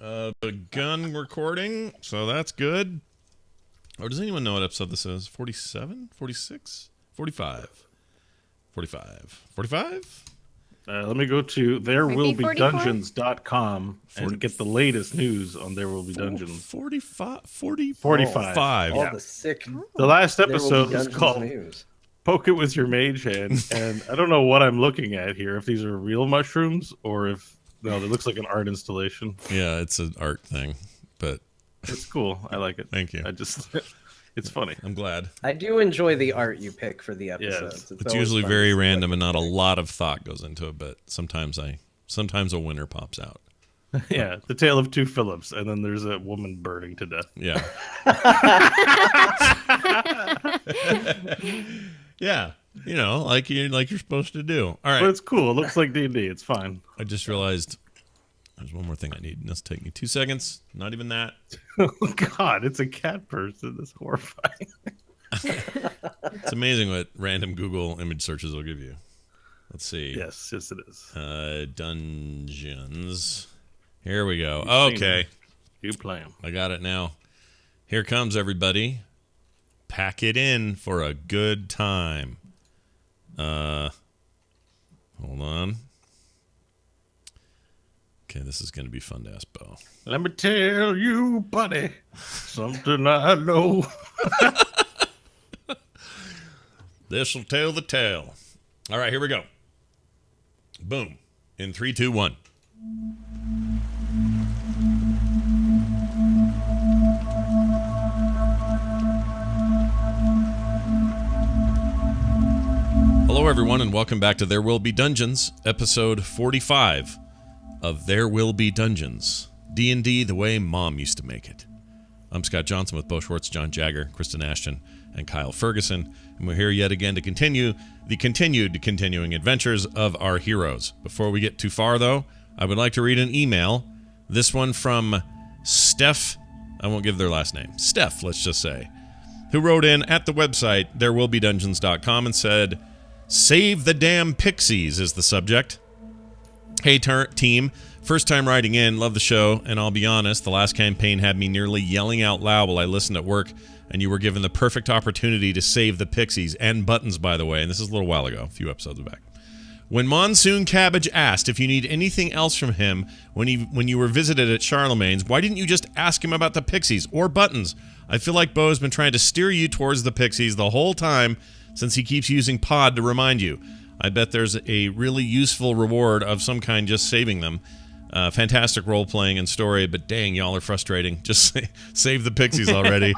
Begun recording, so that's good. Or does anyone know what episode this is? 47? 46? 45? 45? 45? Let me go to therewillbedungeons.com 40. and get the latest news on There Will Be Dungeons. 45? 45. All Yeah. the sick. The last There Will Be episode was Dungeons called news. Poke It With Your Mage Hand, and I don't know what I'm looking at here, if these are real mushrooms or if... No, it looks like an art installation. Yeah, it's an art thing, but It's cool. I like it. thank you. It's funny. I'm glad. I do enjoy the art you pick for the episodes. Yes. It's always usually fun to very see what random you and not a pick. lot of thought goes into it, but sometimes a winner pops out. Yeah, The Tale of Two Phillips, and then there's a woman burning to death. Yeah. Yeah. You know, like you're supposed to do. All But right. it's cool. It looks like D&D. It's fine. I just realized there's one more thing I need. This will take me 2 seconds. Not even that. Oh, God, it's a cat person. That's horrifying. It's amazing what random Google image searches will give you. Let's see. Yes, it is. Dungeons. Here we go. You've seen Okay. You play them. I got it now. Here comes everybody. Pack it in for a good time. Hold on. Okay, this is going to be fun to ask Bo. Let me tell you, buddy, something I know. This'll tell the tale. All right, here we go. Boom. In 3, 2, 1. Hello, everyone, and welcome back to There Will Be Dungeons, episode 45 of There Will Be Dungeons, D&D the way Mom used to make it. I'm Scott Johnson with Bo Schwartz, John Jagger, Kristen Ashton, and Kyle Ferguson, and we're here yet again to continue the continuing adventures of our heroes. Before we get too far, though, I would like to read an email. This one from Steph. I won't give their last name. Steph, let's just say, who wrote in at the website therewillbedungeons.com and said, "Save the damn pixies" is the subject. Hey, team. First time writing in. Love the show. And I'll be honest, the last campaign had me nearly yelling out loud while I listened at work. And you were given the perfect opportunity to save the pixies and Buttons, by the way. And this is a little while ago, a few episodes back. When Monsoon Cabbage asked if you need anything else from him when you were visited at Charlemagne's, why didn't you just ask him about the pixies or Buttons? I feel like Bo's been trying to steer you towards the pixies the whole time, since he keeps using Pod to remind you. I bet there's a really useful reward of some kind just saving them. Fantastic role-playing and story, but dang, y'all are frustrating. Just save the pixies already.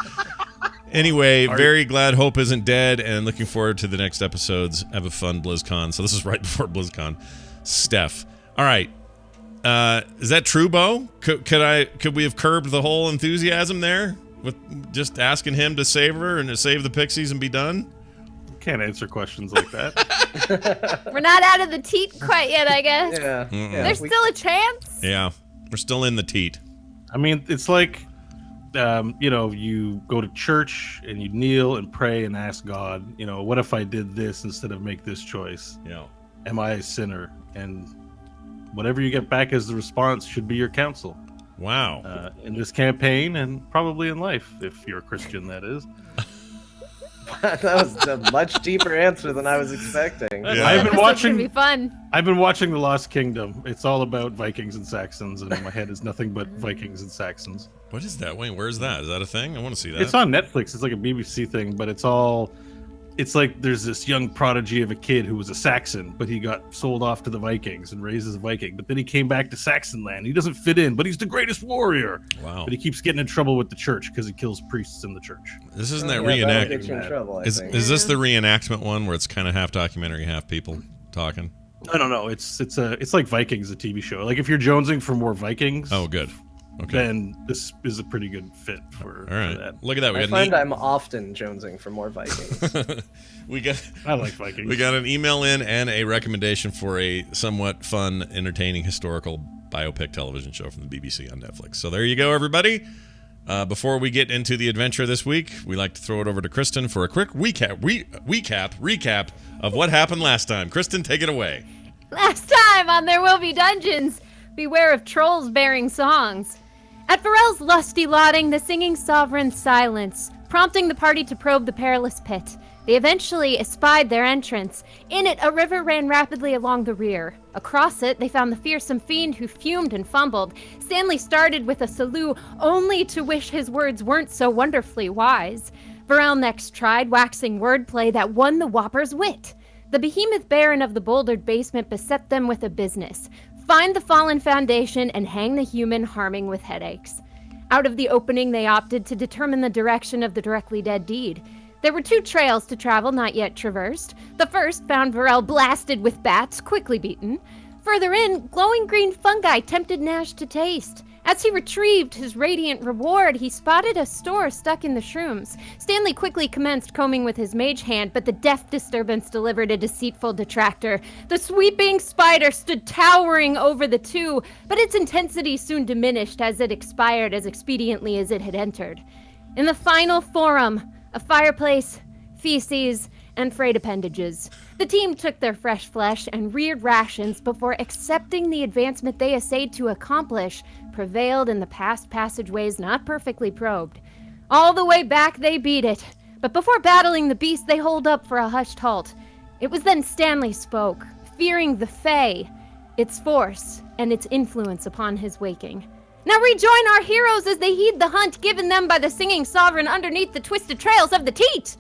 Anyway, very glad Hope isn't dead, and looking forward to the next episodes. Have a fun BlizzCon. So this is right before BlizzCon. Steph. All right. Is that true, Bo? Could we have curbed the whole enthusiasm there with just asking him to save her and to save the pixies and be done? Can't answer questions like that. We're not out of the teat quite yet, I guess. Yeah. There's still a chance. Yeah, we're still in the teat. I mean, it's like, you go to church and you kneel and pray and ask God, what if I did this instead of make this choice? Yeah. Am I a sinner? And whatever you get back as the response should be your counsel. Wow. In this campaign and probably in life, if you're a Christian, that is. That was a much deeper answer than I was expecting. Yeah. I've been Episode's gonna watching. be fun. I've been watching The Lost Kingdom. It's all about Vikings and Saxons, and in my head is nothing but Vikings and Saxons. What is that? Wait, where's that? Is that a thing? I want to see that. It's on Netflix. It's like a BBC thing, but it's like there's this young prodigy of a kid who was a Saxon, but he got sold off to the Vikings and raised as a Viking. But then he came back to Saxon land. He doesn't fit in, but he's the greatest warrior. Wow. But he keeps getting in trouble with the church because he kills priests in the church. This isn't Yeah, that that'll reenact. get you in trouble, I Is think. this the reenactment one where it's kind of half documentary, half people talking? I don't know. It's like Vikings, a TV show. Like if you're jonesing for more Vikings, Oh, good. Okay. then this is a pretty good fit for, All right. for that. Look at that. We I got find I'm often jonesing for more Vikings. I like Vikings. we got an email in and a recommendation for a somewhat fun, entertaining historical biopic television show from the BBC on Netflix. So there you go, everybody. Before we get into the adventure this week, we like to throw it over to Kristen for a quick recap of what happened last time. Kristen, take it away. Last time on There Will Be Dungeons, beware of trolls bearing songs. At Varel's lusty lauding, the singing sovereign silenced, prompting the party to probe the perilous pit. They eventually espied their entrance. In it, a river ran rapidly along the rear. Across it, they found the fearsome fiend who fumed and fumbled. Stanley started with a salute, only to wish his words weren't so wonderfully wise. Varel next tried waxing wordplay that won the Whopper's wit. The behemoth baron of the bouldered basement beset them with a business. Find the fallen foundation and hang the human harming with headaches. Out of the opening, they opted to determine the direction of the directly dead deed. There were 2 trails to travel not yet traversed. The first found Varel blasted with bats, quickly beaten. Further in, glowing green fungi tempted Nash to taste. As he retrieved his radiant reward, he spotted a store stuck in the shrooms. Stanley quickly commenced combing with his mage hand, but the death disturbance delivered a deceitful detractor. The sweeping spider stood towering over the 2, but its intensity soon diminished as it expired as expediently as it had entered. In the final forum, a fireplace, feces, and frayed appendages. The team took their fresh flesh and reared rations before accepting the advancement they essayed to accomplish prevailed in the past passageways not perfectly probed. All the way back they beat it, but before battling the beast they holed up for a hushed halt. It was then Stanley spoke, fearing the Fae, its force, and its influence upon his waking. Now rejoin our heroes as they heed the hunt given them by the singing sovereign underneath the twisted trails of the Teat!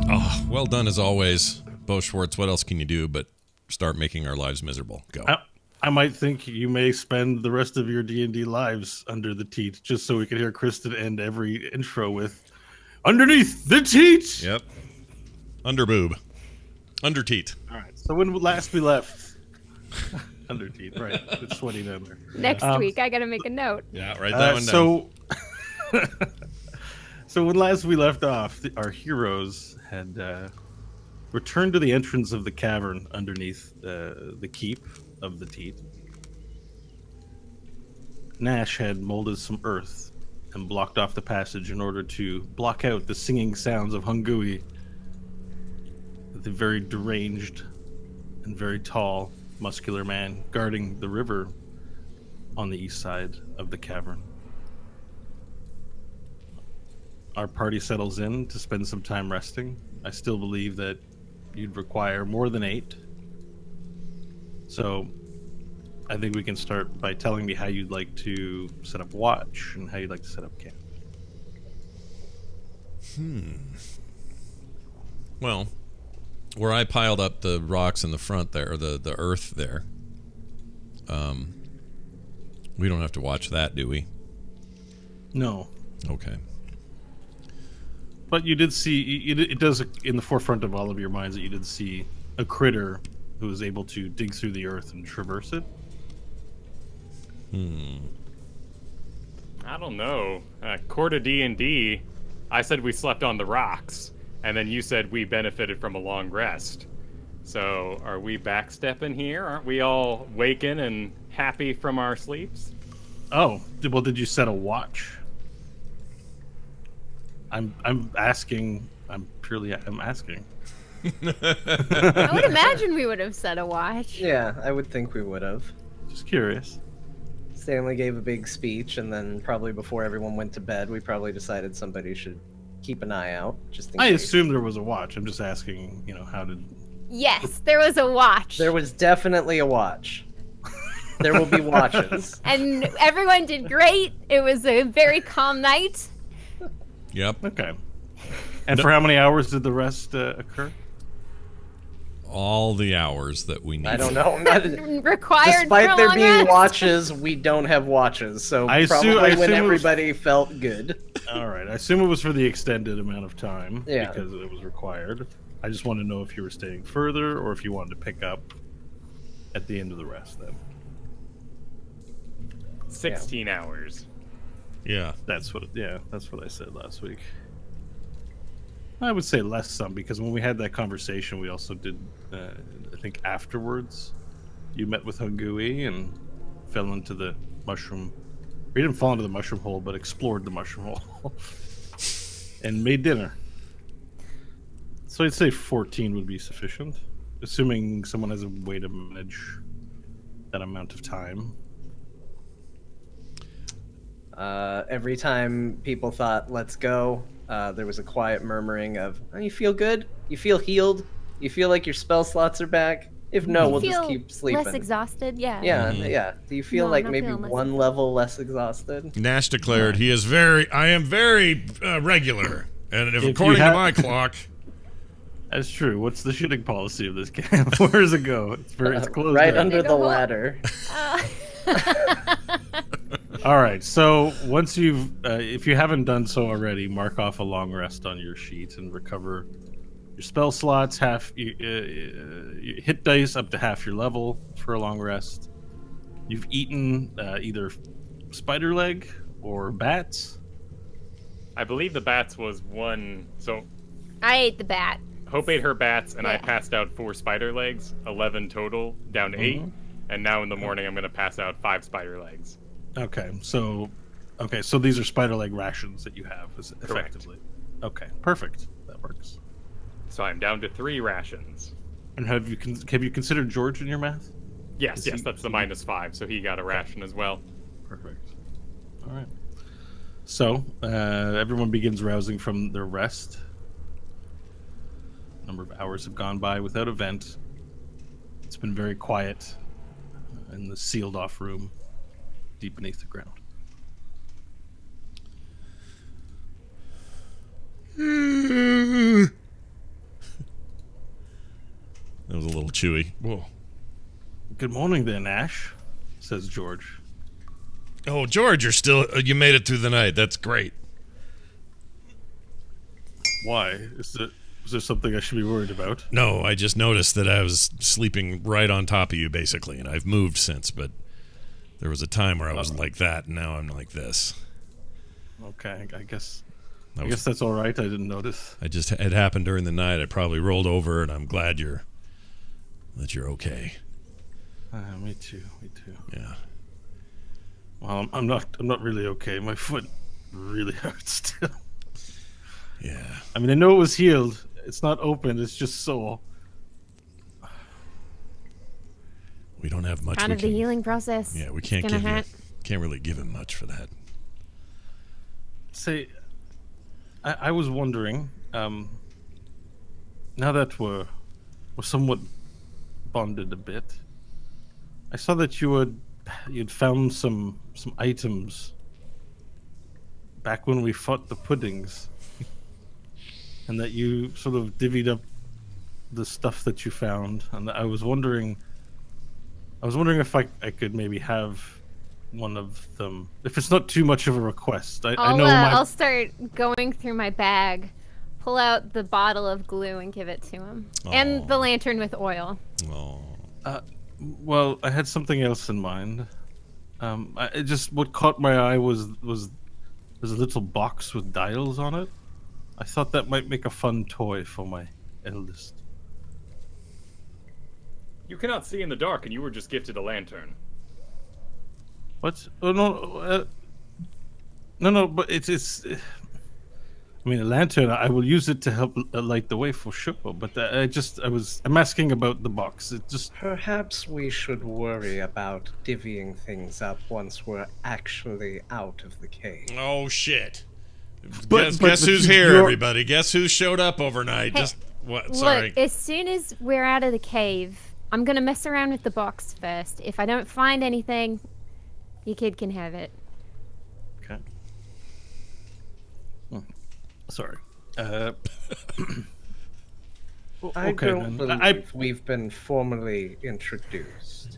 Oh, well done as always, Bo Schwartz. What else can you do but start making our lives miserable? Go. I might think you may spend the rest of your D&D lives under the teat, just so we can hear Kristen end every intro with "Underneath the teat." Yep. Under boob. Under teat. All right. So when last we left, under teat, right? It's sweaty down there. Next week, I gotta make a note. Yeah, write that one down. So when last we left off, our heroes had returned to the entrance of the cavern underneath the keep of the Teat. Nash had molded some earth and blocked off the passage in order to block out the singing sounds of Hungui, the very deranged and very tall, muscular man guarding the river on the east side of the cavern. Our party settles in to spend some time resting. I still believe that you'd require more than 8. So I think we can start by telling me how you'd like to set up watch and how you'd like to set up camp. Well, where I piled up the rocks in the front there, or the earth there, we don't have to watch that, do we? No. Okay. But you did see, it does in the forefront of all of your minds that you did see a critter who was able to dig through the earth and traverse it. I don't know. Core to D&D, I said we slept on the rocks, and then you said we benefited from a long rest. So are we backstepping here? Aren't we all waking and happy from our sleeps? Oh, well, did you set a watch? I'm asking. I'm asking. I would imagine we would have set a watch. Yeah, I would think we would have. Just curious. Stanley gave a big speech, and then probably before everyone went to bed, we probably decided somebody should keep an eye out, just in I case. assume there was a watch. I'm just asking, how did... Yes, there was a watch. There was definitely a watch. There will be watches. And everyone did great. It was a very calm night. Yep. Okay. And for how many hours did the rest occur? All the hours that we need. I don't know. Required Despite for a there long being rest. watches, we don't have watches. So I probably assume when it was- everybody felt good. All right. I assume it was for the extended amount of time Yeah. because it was required. I just want to know if you were staying further or if you wanted to pick up at the end of the rest then. 16 hours. Yeah. That's what I said last week. I would say less some because when we had that conversation, we also did, I think afterwards, you met with Hungui and fell into the mushroom. You didn't fall into the mushroom hole, but explored the mushroom hole. and made dinner. So I'd say 14 would be sufficient, assuming someone has a way to manage that amount of time. Every time people thought, let's go, there was a quiet murmuring of, oh, you feel good? You feel healed? You feel like your spell slots are back? If no, we'll just keep sleeping. Less exhausted, yeah. Yeah, yeah. Do you feel No, like I'm not maybe feeling less one level less exhausted? Nash declared, I am very regular. And if If according you to have- my clock, That's true. What's the shooting policy of this game? Where does it go? It's closed. Right down. under the ladder. All right. So once you've, if you haven't done so already, mark off a long rest on your sheet and recover your spell slots. Half you hit dice up to half your level for a long rest. You've eaten either spider leg or bats. I believe the bats was one. So I ate the bat. Hope ate her bats, and I Yeah. passed out 4 spider legs, 11 total, down to 8. And now in the morning, I'm going to pass out 5 spider legs. Okay. So these are spider leg rations that you have, effectively. Okay. Perfect. That works. So I'm down to 3 rations. And have you considered George in your math? Yes, Is he- that's the -5, so he got a ration as well. Perfect. All right. So everyone begins rousing from their rest. A number of hours have gone by without event. It's been very quiet in the sealed-off room deep beneath the ground. that was a little chewy. Whoa. Good morning, then, Ash, says George. Oh, George, you made it through the night. That's great. Why? Is there something I should be worried about? No, I just noticed that I was sleeping right on top of you, basically, and I've moved since, but there was a time where I was like that, and now I'm like this. Okay, I guess I that's all right. I didn't notice. it happened during the night. I probably rolled over, and I'm glad that you're okay. Me too. Me too. Yeah. Well, I'm not really okay. My foot really hurts still. Yeah. I mean, I know it was healed. It's not open. It's just sore. We don't have much. Part we of the can- healing process. Yeah, we can't It's gonna give you. hurt. Can't really give him much for that. Say, I was wondering. Now that we're somewhat bonded a bit, I saw that you'd found some items back when we fought the puddings, and that you sort of divvied up the stuff that you found. And I was wondering if I could maybe have one of them, if it's not too much of a request. I know I'll start going through my bag, pull out the bottle of glue and give it to him, and the lantern with oil. Oh. Well, I had something else in mind. What caught my eye was there's a little box with dials on it. I thought that might make a fun toy for my eldest. You cannot see in the dark, and you were just gifted a lantern. What? Oh no, no. But it's. I mean, a lantern. I will use it to help light the way for sure. But I'm asking about the box. It just. Perhaps we should worry about divvying things up once we're actually out of the cave. Oh shit! But Guess who's here, you're- everybody? Guess who showed up overnight? Hey, Just what? Sorry. Look, as soon as we're out of the cave, I'm gonna mess around with the box first. If I don't find anything, your kid can have it. Okay. Sorry. I Okay, don't then. believe we've been formally introduced.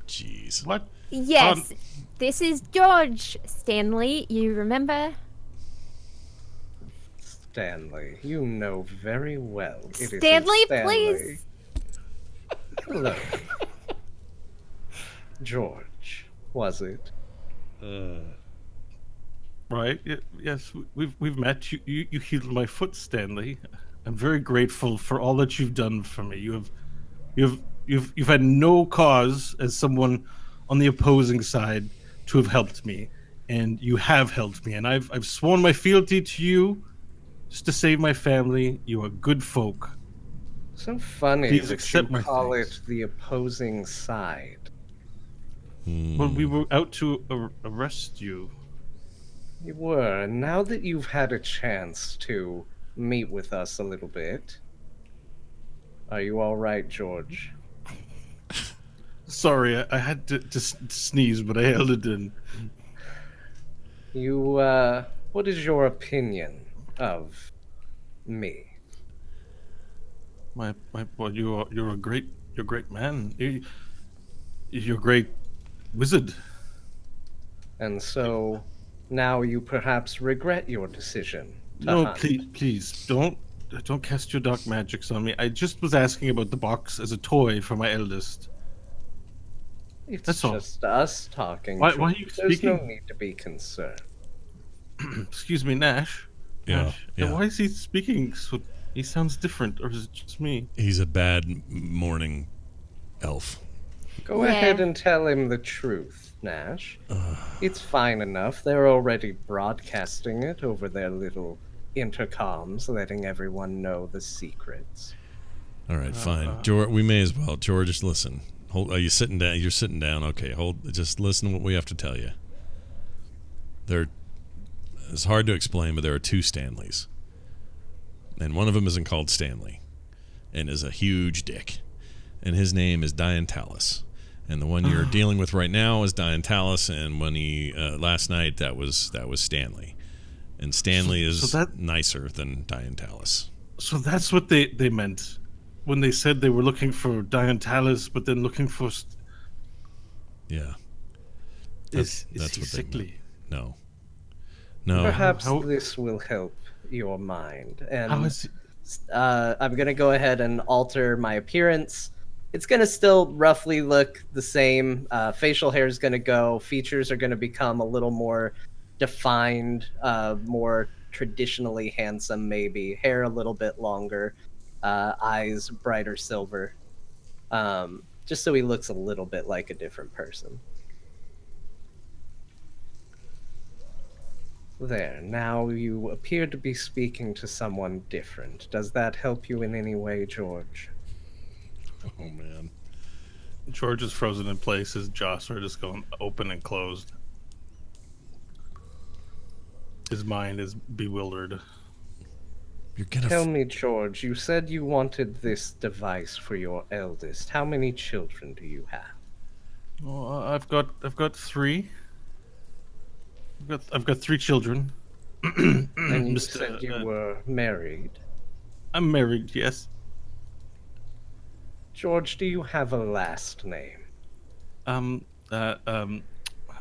Jeez. What? Yes, this is George Stanley. You remember? Stanley, you know very well. It isn't Stanley, Stanley. please. Hello. George, was it? Right. Yes, we've met. You healed my foot, Stanley. I'm very grateful for all that you've done for me. You've had no cause as someone on the opposing side to have helped me, and you have helped me. And I've sworn my fealty to you just to save my family. You are good folk. So funny Please that accept you my call thanks. it the opposing side. Well, we were out to arrest you. You were, and now that you've had a chance to meet with us a little bit, are you all right, George? Sorry, I had to sneeze, but I held it in. You, what is your opinion of me? Well, you're a great man. You're a great wizard. And so, now you perhaps regret your decision to No, hunt. please don't cast your dark magics on me. I just was asking about the box as a toy for my eldest. It's That's all. just us talking. Why George. are you There's no speaking? need to be concerned. Excuse me, Nash. Yeah, Nash, yeah. why is he speaking so? He sounds different, or is it just me? He's a bad morning elf. Go Yeah. ahead and tell him the truth, Nash. It's fine enough. They're already broadcasting it over their little intercoms, letting everyone know the secrets. All right, fine. George, we may as well. George, listen. Hold. Are you sitting down? You're sitting down. Okay, hold. Just listen to what we have to tell you. It's hard to explain, but there are two Stanleys, and one of them isn't called Stanley, and is a huge dick, and his name is Diantalis, and the one you're dealing with right now is Diantalis, and when he last night that was Stanley, and Stanley is nicer than Diantalis. So that's what they meant when they said they were looking for Diantalis, but then looking for. Yeah, Is that's he what they sickly? meant. No. Perhaps how- this will help your mind. And How is he? I'm gonna go ahead and alter my appearance. It's gonna still roughly look the same. Facial hair is gonna go. Features are gonna become a little more defined, more traditionally handsome, maybe. Hair a little bit longer, eyes brighter silver. Just so he looks a little bit like a different person. There, now you appear to be speaking to someone different. Does that help you in any way, George? Oh man. George is frozen in place. His jaws are just going open and closed. His mind is bewildered. You're gonna. Tell me, George, you said you wanted this device for your eldest. How many children do you have? Oh, I've got three. I've got three children. And you Mr. said you were married. I'm married. Yes. George, do you have a last name?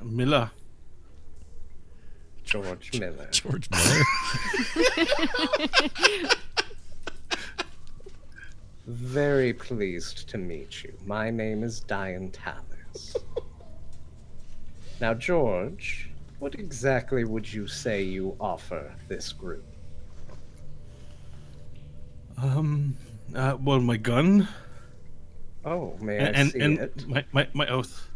Miller. George Miller. George Miller. Very pleased to meet you. My name is Diantalis. Now, George, what exactly would you say you offer this group? Well, my gun Oh, may I and see and it? my oath.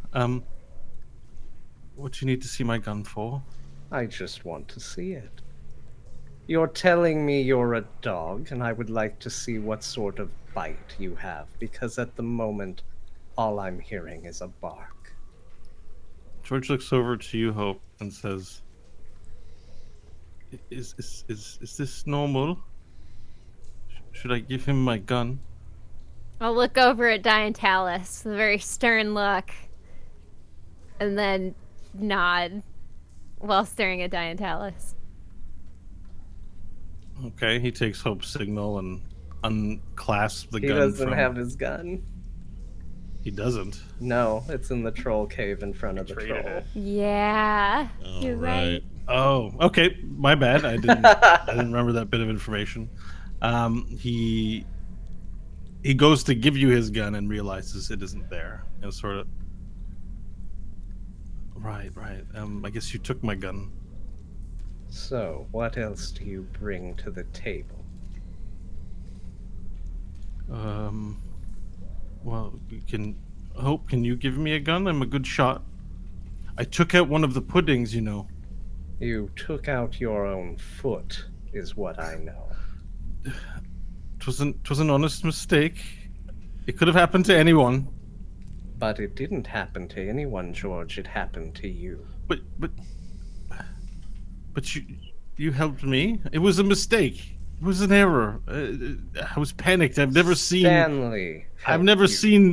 What you need to see my gun for? I just want to see it. You're telling me you're a dog, and I would like to see what sort of bite you have, because at the moment, all I'm hearing is a bark. George looks over to you, Hope, and says, "Is this normal? Should I give him my gun?" I'll look over at Diantalis with a very stern look, and then nod while staring at Diantalis. Okay, he takes Hope's signal and unclasps the He gun. doesn't have his gun. He doesn't. No, it's in the troll cave in front of the Traded troll. it. Yeah, All you're right. right. Oh, okay. My bad. I didn't remember that bit of information. He goes to give you his gun and realizes it isn't there, and sort of. Right. I guess you took my gun. So, what else do you bring to the table? Well, Hope, can you give me a gun? I'm a good shot. I took out one of the puddings, you know. You took out your own foot. is what I know. 'Twas an honest mistake. It could have happened to anyone. But it didn't happen to anyone, George. It happened to you. But you helped me. It was a mistake. It was an error. I was panicked. I've never seen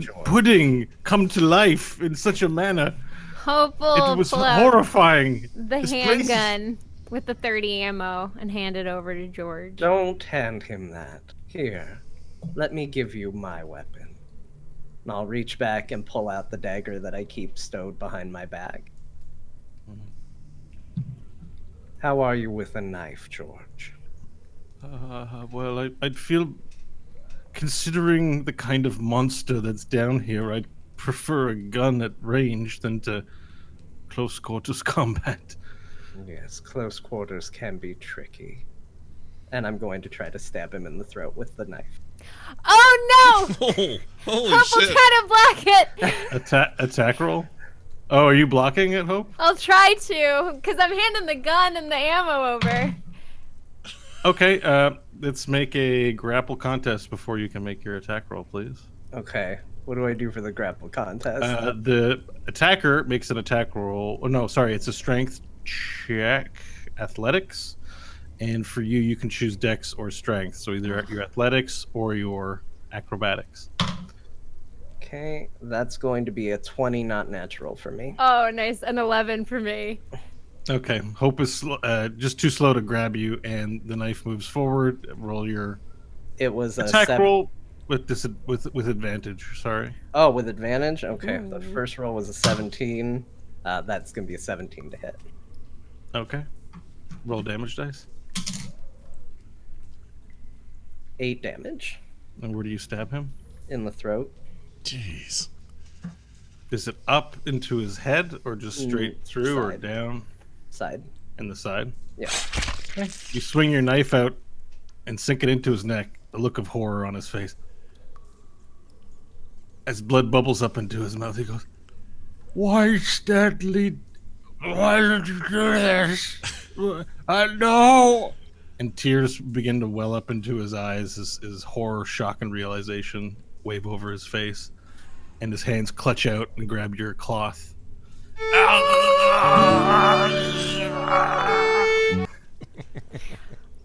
George. pudding come to life in such a manner. Hopeful It was pull out horrifying. the This place is- handgun with the 30 ammo and hand it over to George. Don't hand him that. Here, let me give you my weapon. And I'll reach back and pull out the dagger that I keep stowed behind my bag. How are you with a knife, George? Well, I'd feel, considering the kind of monster that's down here, I'd prefer a gun at range than to close quarters combat. Yes, close quarters can be tricky. And I'm going to try to stab him in the throat with the knife. Oh no! Oh, holy Hope will shit. try to block it. Attack roll? Oh, are you blocking it, Hope? I'll try to, because I'm handing the gun and the ammo over. Okay, let's make a grapple contest before you can make your attack roll, please. Okay, what do I do for the grapple contest? The attacker makes an attack roll. Oh, no, sorry, it's a strength check, athletics. And for you, you can choose dex or strength. So either your athletics or your acrobatics. Okay, that's going to be a 20, not natural for me. Oh, nice. An 11 for me. Okay, Hope is just too slow to grab you, and the knife moves forward. Roll your It was a attack 7. roll with advantage. Sorry. Oh, with advantage? Okay, the first roll was a 17. That's going to be a 17 to hit. Okay. Roll damage dice. 8 damage And where do you stab him? in the throat. Jeez. Is it up into his head, or just straight through, or side. down Side. in the side? Yeah. You swing your knife out and sink it into his neck, a look of horror on his face. As blood bubbles up into his mouth, he goes, "Why, Stanley? Why did you do this? No!" And tears begin to well up into his eyes as horror, shock, and realization wave over his face. And his hands clutch out and grab your cloth.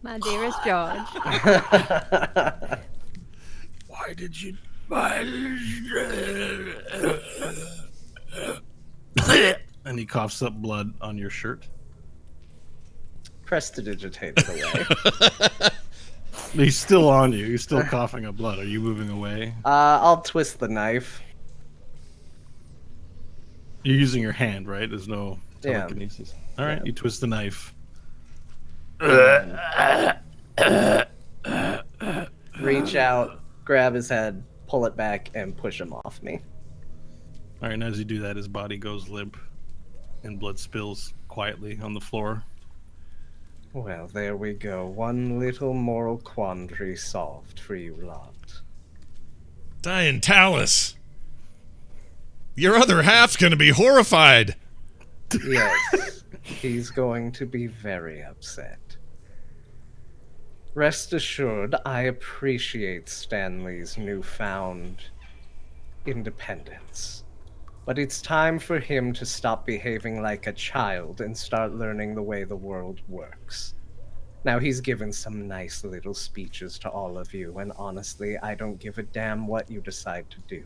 My dearest George. Why did you... And he coughs up blood on your shirt. Prestidigitate it away. He's still on you. He's still coughing up blood. Are you moving away? I'll twist the knife. You're using your hand, right? There's no Yeah. telekinesis. All right, you twist the knife. Reach out, grab his head, pull it back, and push him off me. All right, and as you do that, his body goes limp, and blood spills quietly on the floor. Well, there we go. One little moral quandary solved for you lot. Diane Talus. Your other half's gonna be horrified. Yes, he's going to be very upset. Rest assured, I appreciate Stanley's newfound independence. But it's time for him to stop behaving like a child and start learning the way the world works. Now, he's given some nice little speeches to all of you, and honestly, I don't give a damn what you decide to do.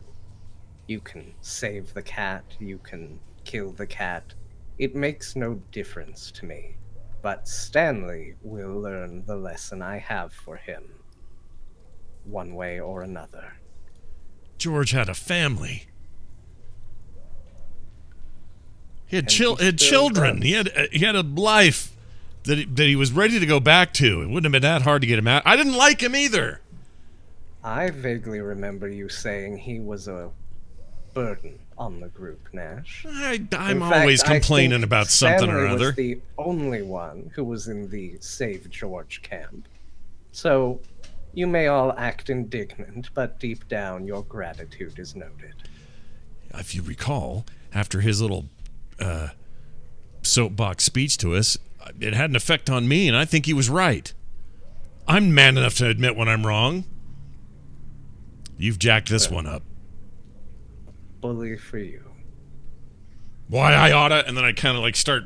You can save the cat, you can kill the cat. It makes no difference to me. But Stanley will learn the lesson I have for him. One way or another. George had a family. He had, And he still children. does. He had a life that he was ready to go back to. It wouldn't have been that hard to get him out. I didn't like him either. I vaguely remember you saying he was a burden on the group, Nash. I'm In fact, always I complaining think about something Stanley or other. was the only one who was in the Save George camp. So, you may all act indignant, but deep down, your gratitude is noted. If you recall, after his little soapbox speech to us, it had an effect on me, and I think he was right. I'm man enough to admit when I'm wrong. You've jacked this one up. Bully for you. Why I oughta, and then I kind of like start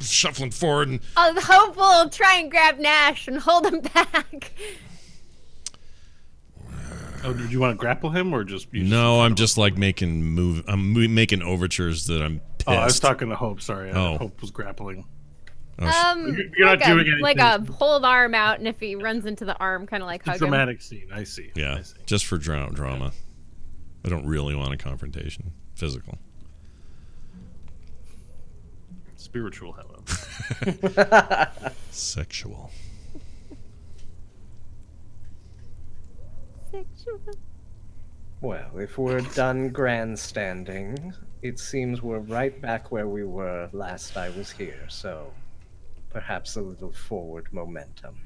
shuffling forward and... Hope will try and grab Nash and hold him back. Oh, did you want to grapple him or just? No, I'm just like I'm making overtures that I'm pissed. Oh, I was talking to Hope. Sorry, Oh. Hope was grappling. You're not doing anything. Like a hold arm out, and if he runs into the arm, kind of like hug him. Dramatic scene. I see. Yeah, I see. just for drama. I don't really want a confrontation. Physical. Spiritual, however. Sexual. Well, if we're done grandstanding, it seems we're right back where we were last I was here, so perhaps a little forward momentum.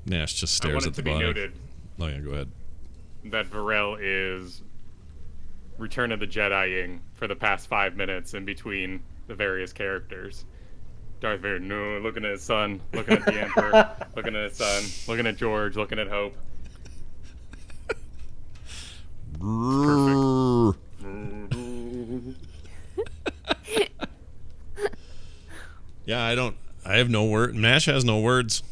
Nash just I stares want at it the to be body. noted Oh yeah, go ahead. that Varel is Return of the Jedi-ing for the past 5 minutes in between the various characters. Darth Vader, no, looking at his son, looking at the Emperor, looking at his son, looking at George, looking at Hope. Yeah, I have no word. Nash has no words.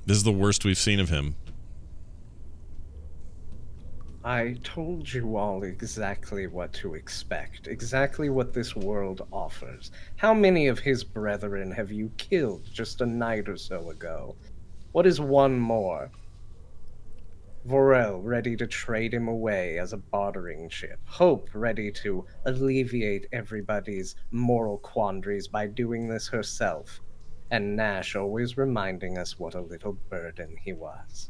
This is the worst we've seen of him. I told you all exactly what to expect, exactly what this world offers. How many of his brethren have you killed just a night or so ago? What is one more? Vorel ready to trade him away as a bartering chip. Hope ready to alleviate everybody's moral quandaries by doing this herself. And Nash always reminding us what a little burden he was.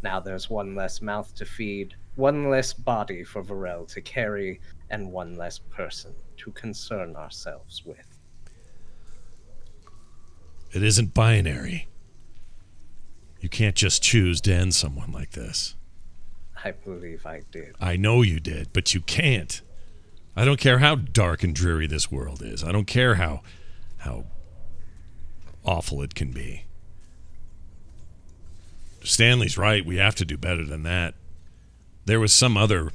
Now there's one less mouth to feed, one less body for Varel to carry, and one less person to concern ourselves with. It isn't binary. You can't just choose to end someone like this. I believe I did. I know you did, but you can't. I don't care how dark and dreary this world is. I don't care how awful it can be. Stanley's right. We have to do better than that. There was some other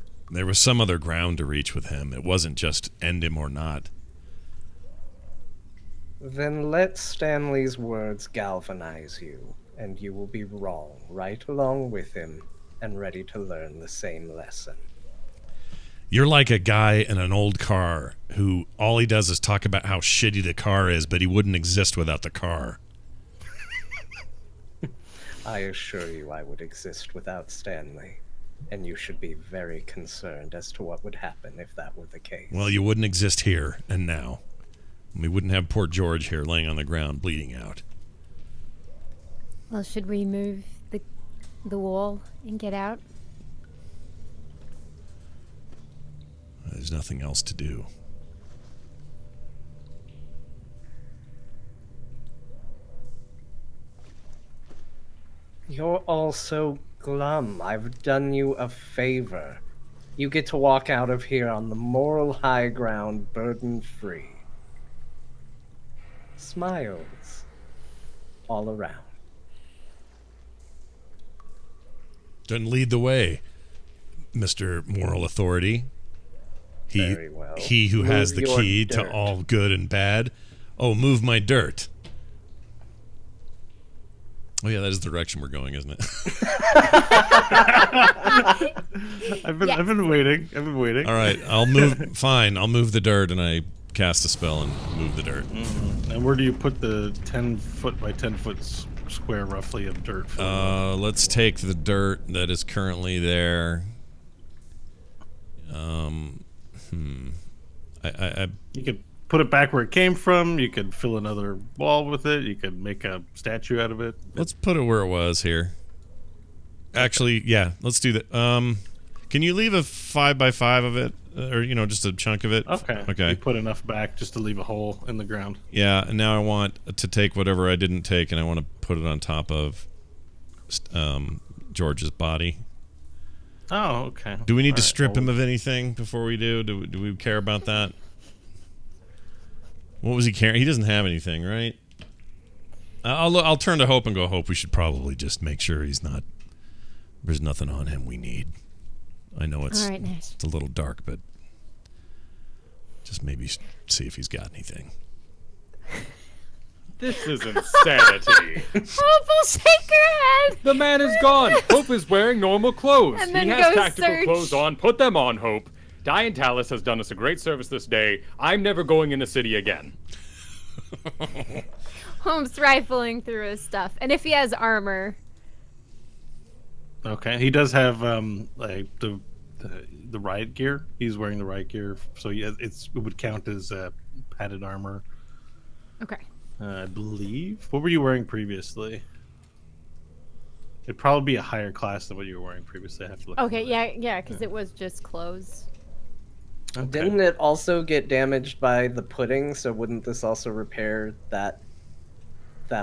ground to reach with him. It wasn't just end him or not. Then let Stanley's words galvanize you, and you will be wrong right along with him and ready to learn the same lesson. You're like a guy in an old car who all he does is talk about how shitty the car is, but he wouldn't exist without the car. I assure you I would exist without Stanley, and you should be very concerned as to what would happen if that were the case. Well, you wouldn't exist here and now. We wouldn't have poor George here laying on the ground bleeding out. Well, should we move the wall and get out? There's nothing else to do. You're all so glum. I've done you a favor. You get to walk out of here on the moral high ground, burden-free. Smiles all around. Then lead the way, Mr. Moral Authority. Very well. He who has the Move your key to dirt. all good and bad. Oh, move my dirt. Oh yeah, that is the direction we're going, isn't it? I've been waiting. All right, I'll move. Fine, I'll move the dirt, and I cast a spell and move the dirt. And where do you put the 10 foot by 10 foot square roughly of dirt? Let's take the dirt that is currently there. You could put it back where it came from. You could fill another wall with it. You could make a statue out of it. Let's put it where it was here. Actually, yeah, let's do that. Can you leave a 5x5 of it, or just a chunk of it? Okay. Okay. You put enough back just to leave a hole in the ground. Yeah, and now I want to take whatever I didn't take, and I want to put it on top of George's body. Oh, okay. Do we need to All right, strip well, him of anything before we do? Do we care about that? What was he carrying? He doesn't have anything, right? I'll turn to Hope and go, Hope, we should probably just make sure he's not... There's nothing on him we need. I know it's, All right, nice. it's a little dark, but just maybe see if he's got anything. This is insanity. Hope will shake her head. The man is gone. Hope is wearing normal clothes. And then He has go tactical search. clothes on. Put them on, Hope. Diane Talus has done us a great service this day. I'm never going in the city again. Hope's rifling through his stuff, and if he has armor, Okay, he does have like the riot gear. He's wearing the riot gear, so yeah, it would count as padded armor, okay. I believe. What were you wearing previously? It'd probably be a higher class than what you were wearing previously. I have to look. Okay, into that. yeah, because it was just clothes. Okay. Didn't it also get damaged by the pudding? So wouldn't this also repair that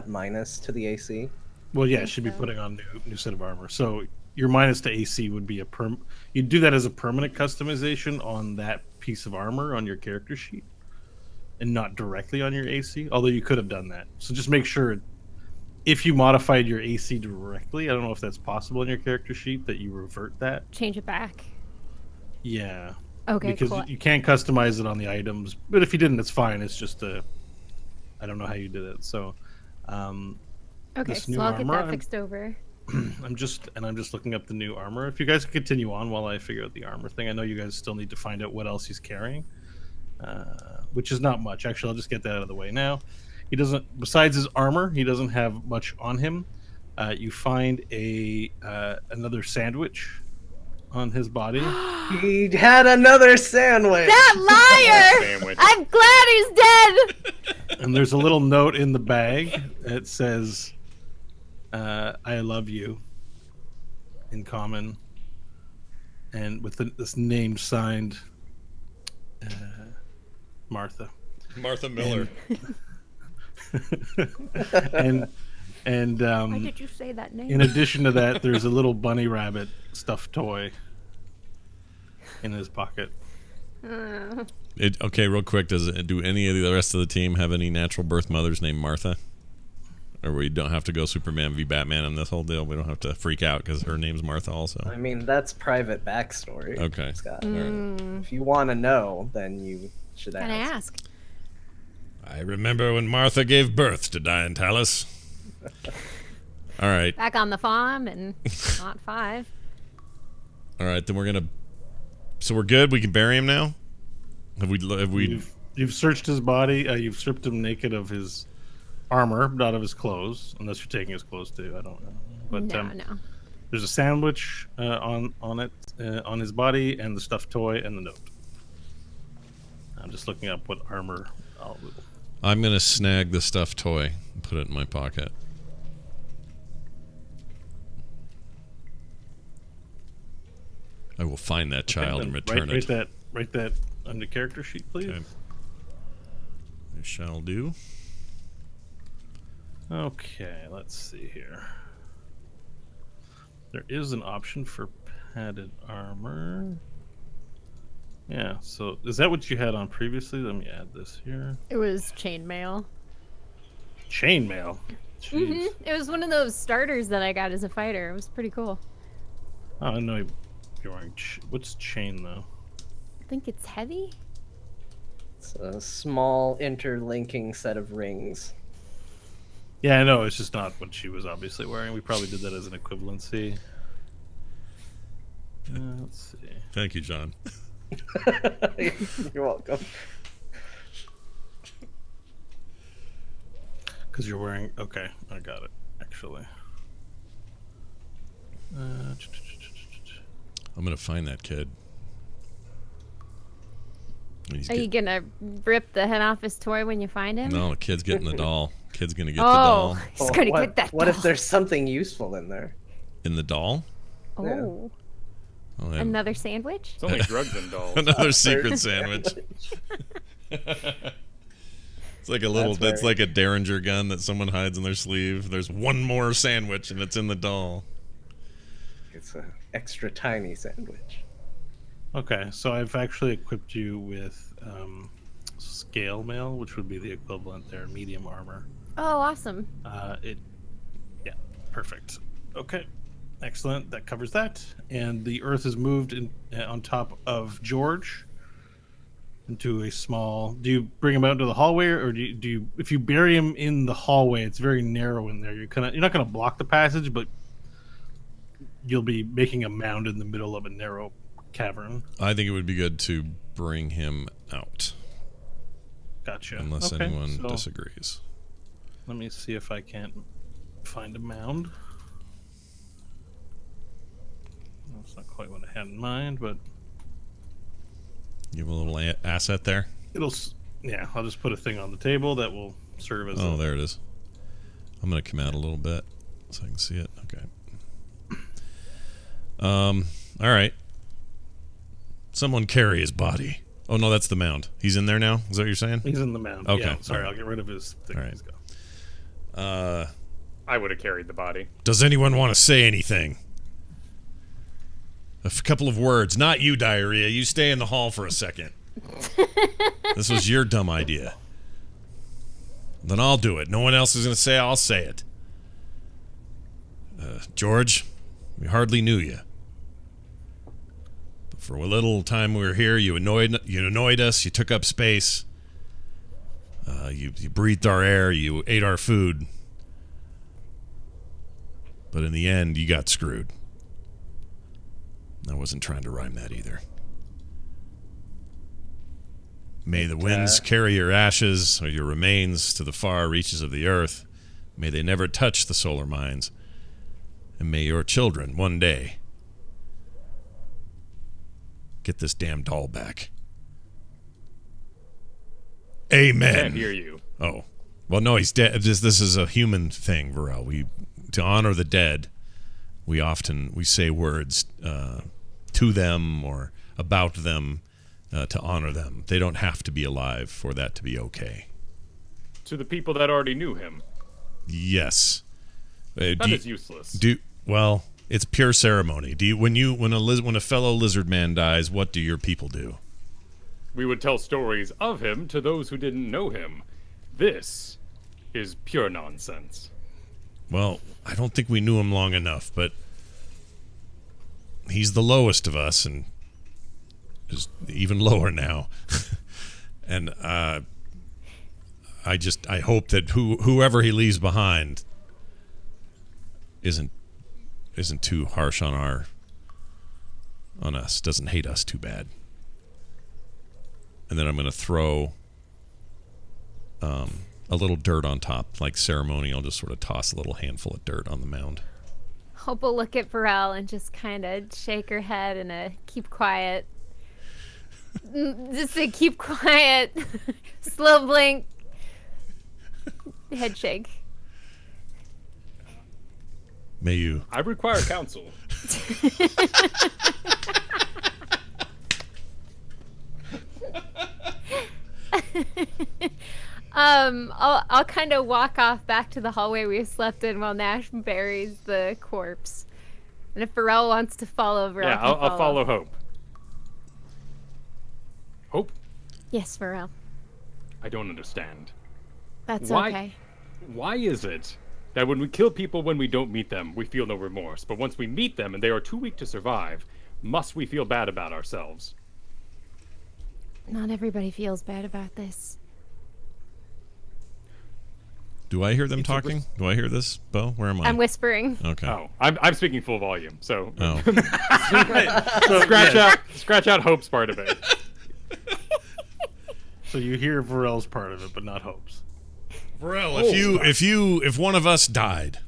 minus to the AC? Well, yeah, it should be putting on new set of armor. So your minus to AC would be you'd do that as a permanent customization on that piece of armor on your character sheet, and not directly on your AC. Although you could have done that. So just make sure if you modified your AC directly, I don't know if that's possible in your character sheet, that you revert that. Change it back. Yeah. Okay, Because cool. you can't customize it on the items. But if you didn't, it's fine. It's just I don't know how you did it. So Okay, this so new I'll get armor, that I'm- fixed over. I'm just looking up the new armor. If you guys could continue on while I figure out the armor thing. I know you guys still need to find out what else he's carrying, which is not much. Actually, I'll just get that out of the way now. He doesn't, besides his armor, he doesn't have much on him. You find another sandwich on his body. He had another sandwich. That liar! Sandwich. I'm glad he's dead. And there's a little note in the bag. It says, I love you, in common. And with this name signed, Martha. Martha Miller. and Why did you say that name? in addition to that, there's a little bunny rabbit stuffed toy in his pocket. Okay, real quick, do any of the rest of the team have any natural birth mothers named Martha? Or we don't have to go Superman v Batman in this whole deal? We don't have to freak out because her name's Martha also. I mean, that's private backstory. Okay. Scott. Mm. If you want to know, then you should Can I ask. ask? I remember when Martha gave birth to Diane Talus. All right. Back on the farm and not 5. All right, then we're going to... So we're good? We can bury him now? Have we You've searched his body. You've stripped him naked of his armor, not of his clothes, unless you're taking his clothes too. I don't know. But No. there's a sandwich on it on his body, and the stuffed toy and the note. I'm just looking up what armor. I'm going to snag the stuffed toy and put it in my pocket. I will find that child and return it. Write that on the character sheet, please. Okay. I shall do. Okay, let's see here. There is an option for padded armor. Yeah, so is that what you had on previously? Let me add this here. It was chainmail. Chainmail. Jeez. Mm-hmm. It was one of those starters that I got as a fighter. It was pretty cool. Oh, I know you're wearing. What's chain though? I think it's heavy. It's a small interlinking set of rings. Yeah, I know. It's just not what she was obviously wearing. We probably did that as an equivalency. Let's see. Thank you, John. You're welcome. Because you're wearing. Okay, I got it. Actually. I'm going to find that kid. Are you gonna rip the head off his toy when you find him? No, the kid's getting the doll. Kid's going to get the doll. He's gonna what, get that What doll. if there's something useful in there? In the doll? Oh, Oh, yeah. another sandwich? It's only drugs and dolls. Another secret sandwich. It's like a little. That's It's like a Derringer gun that someone hides in their sleeve. There's one more sandwich, and it's in the doll. It's an extra tiny sandwich. Okay, so I've actually equipped you with scale mail, which would be the equivalent there, medium armor. Oh, awesome. Yeah, perfect. Okay, excellent. That covers that. And the earth is moved in on top of George into a small. Do you bring him out into the hallway, or do you? If you bury him in the hallway, it's very narrow in there. You're not gonna block the passage, but you'll be making a mound in the middle of a narrow cavern. I think it would be good to bring him out. Gotcha. Unless Okay, anyone so disagrees. let me see if I can't find a mound. That's not quite what I had in mind, but You have a little asset there? yeah, I'll just put a thing on the table that will serve as Oh, there it is. I'm going to come out a little bit so I can see it. Okay. All right. Someone carry his body. Oh, no, that's the mound. He's in there now? Is that what you're saying? He's in the mound. Okay. Yeah, sorry, I'll get rid of his thing. All right. Let's go. I would have carried the body. Does anyone want to say anything? A couple of words. Not you, Diarrhea. You stay in the hall for a second. This was your dumb idea. Then I'll do it. No one else is going to say it. I'll say it. George, we hardly knew you. But for a little time we were here, you annoyed us. You took up space. You breathed our air. You ate our food. But in the end, you got screwed. I wasn't trying to rhyme that either. May the winds carry your ashes or your remains to the far reaches of the earth. May they never touch the solar mines. And may your children, one day, get this damn doll back. Amen. Can't hear you. Oh. Well, no, he's dead. This is a human thing, Varel. To honor the dead, we say words to them or about them to honor them. They don't have to be alive for that to be okay. To the people that already knew him. Yes. That is useless. Well, it's pure ceremony. When a fellow lizard man dies, what do your people do? We would tell stories of him to those who didn't know him. This is pure nonsense. Well, I don't think we knew him long enough, but he's the lowest of us and is even lower now. And I hope that whoever he leaves behind isn't too harsh on us, doesn't hate us too bad. And then I'm going to throw a little dirt on top, like ceremony. I'll just sort of toss a little handful of dirt on the mound. Hope will look at Varel and just kind of shake her head and keep quiet. Just say keep quiet. Slow blink. Head shake. May you. I require counsel. I'll kind of walk off back to the hallway we slept in while Nash buries the corpse. And if Varel wants to follow, Varel Yeah, can I'll follow Hope. Hope? Yes, Varel. I don't understand. That's Why? okay. Why is it that when we kill people when we don't meet them, we feel no remorse, but once we meet them and they are too weak to survive, must we feel bad about ourselves? Not everybody feels bad about this. Do I hear them talking? Do I hear this, Bo? Where am I? I'm whispering. Okay. Oh, I'm speaking full volume, so Oh. scratch out Hope's part of it. So you hear Varel's part of it, but not Hope's. Varel, if one of us died,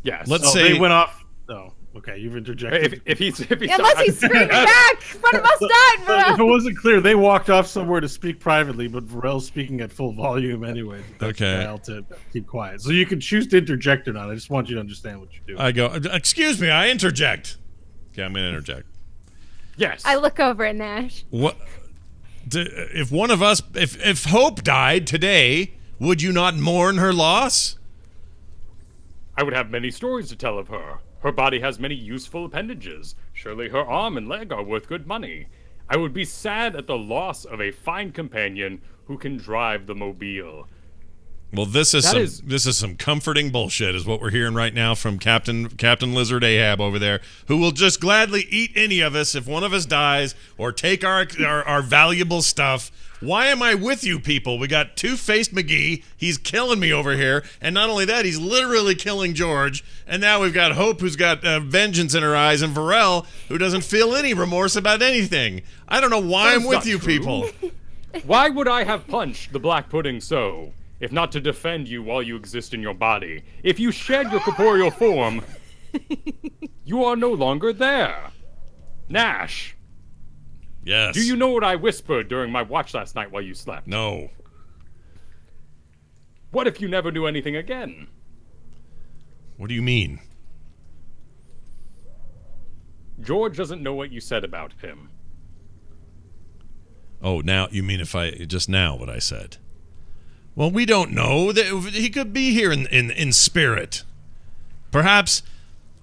Yes. Let's Oh, say they went off. Oh, okay. You've interjected. if he's Unless he's screaming back! One of us died, But if it Varel! wasn't clear, they walked off somewhere to speak privately, but Varel's speaking at full volume anyway. That's Okay. Dial to keep quiet. So you can choose to interject or not. I just want you to understand what you're doing. I go, excuse me, I interject. Okay, I'm going to interject. Yes. I look over at Nash. What? If one of us, if Hope died today, would you not mourn her loss? I would have many stories to tell of her. Her body has many useful appendages. Surely her arm and leg are worth good money. I would be sad at the loss of a fine companion who can drive the mobile. Well, this is some comforting bullshit, is what we're hearing right now from Captain Lizard Ahab over there, who will just gladly eat any of us if one of us dies or take our valuable stuff. Why am I with you people? We got Two-Faced McGee. He's killing me over here. And not only that, he's literally killing George. And now we've got Hope, who's got vengeance in her eyes, and Varel, who doesn't feel any remorse about anything. I don't know why I'm with you people. Why would I have punched the Black Pudding so, if not to defend you while you exist in your body? If you shed your corporeal form, you are no longer there. Nash. Yes. Do you know what I whispered during my watch last night while you slept? No. What if you never knew anything again? What do you mean? George doesn't know what you said about him. Oh, now you mean what I said? Well, we don't know. He could be here in spirit. Perhaps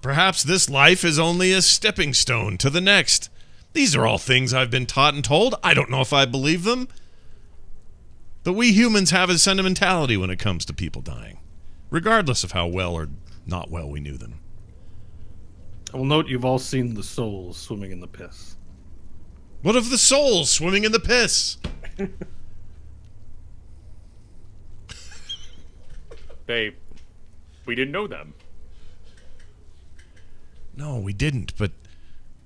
this life is only a stepping stone to the next. These are all things I've been taught and told. I don't know if I believe them. But we humans have a sentimentality when it comes to people dying, regardless of how well or not well we knew them. I will note you've all seen the souls swimming in the piss. What of the souls swimming in the piss? We didn't know them. No, we didn't, but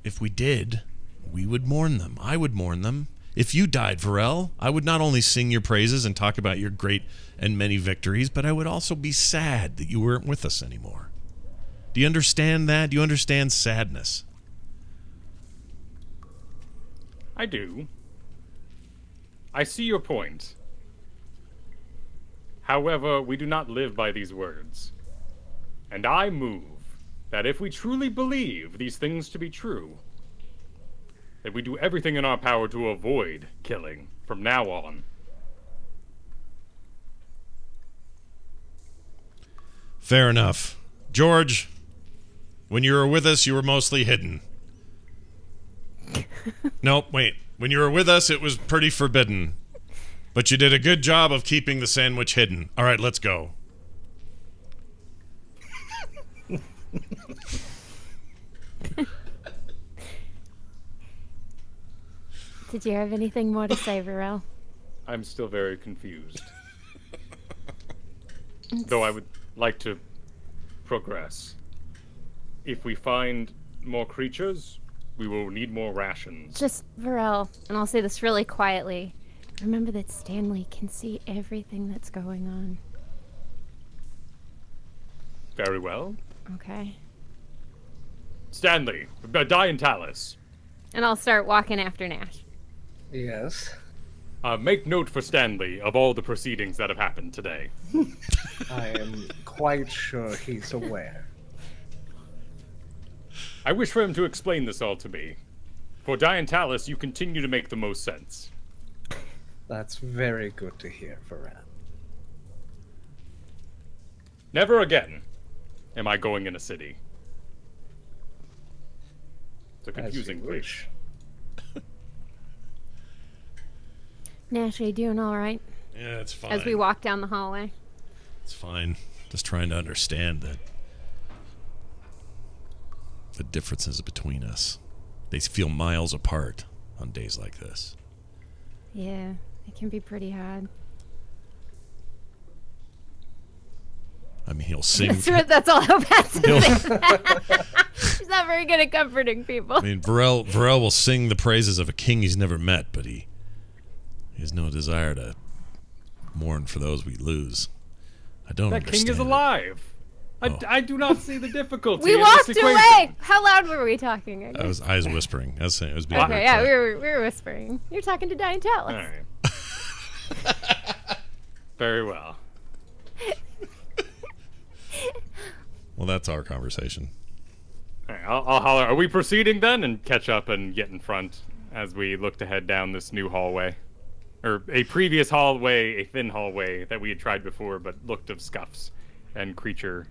if we did, we would mourn them. I would mourn them. If you died, Varel, I would not only sing your praises and talk about your great and many victories, but I would also be sad that you weren't with us anymore. Do you understand that? Do you understand sadness? I do. I see your point. However, we do not live by these words. And I move that if we truly believe these things to be true, that we do everything in our power to avoid killing from now on. Fair enough. George, when you were with us, you were mostly hidden. Nope, wait. When you were with us, it was pretty forbidden. But you did a good job of keeping the sandwich hidden. All right, let's go. Did you have anything more to say, Varel? I'm still very confused. Though I would like to progress. If we find more creatures, we will need more rations. Just, Varel, and I'll say this really quietly. Remember that Stanley can see everything that's going on. Very well. Okay. Stanley, Diantalis. And I'll start walking after Nash. Yes. Make note for Stanley of all the proceedings that have happened today. I am quite sure he's aware. I wish for him to explain this all to me. For Diantalis, you continue to make the most sense. That's very good to hear, Varel. Never again am I going in a city. It's a confusing place. Nash, are you doing all right? Yeah, it's fine. As we walk down the hallway. It's fine. Just trying to understand that the differences between us. They feel miles apart on days like this. Yeah, it can be pretty hard. I mean, he'll sing. That's all Hope has to say. She's not very good at comforting people. I mean, Varel will sing the praises of a king he's never met, but he has no desire to mourn for those we lose. I don't understand. That king is alive. I do not see the difficulty. We walked away. How loud were we talking? I was whispering. I was saying it was being okay. Yeah, we were whispering. You're talking to Diantalis. All right. Very well. Well, that's our conversation. All right, I'll holler. Are we proceeding then and catch up and get in front as we look to head down this new hallway? Or a previous hallway, a thin hallway that we had tried before but looked of scuffs and creature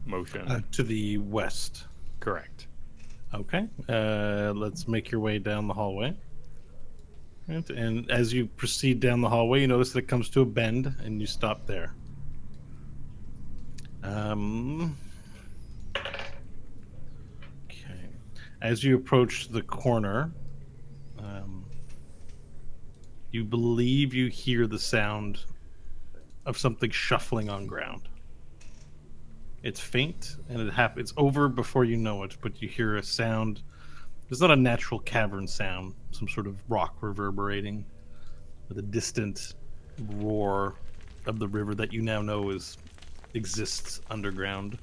motion. To the west. Correct. Okay. Let's make your way down the hallway. Right, and as you proceed down the hallway, you notice that it comes to a bend, and you stop there. Okay. As you approach the corner, you believe you hear the sound of something shuffling on ground. It's faint, and it's over before you know it, but you hear a sound. It's not a natural cavern sound, some sort of rock reverberating with a distant roar of the river that you now know exists underground.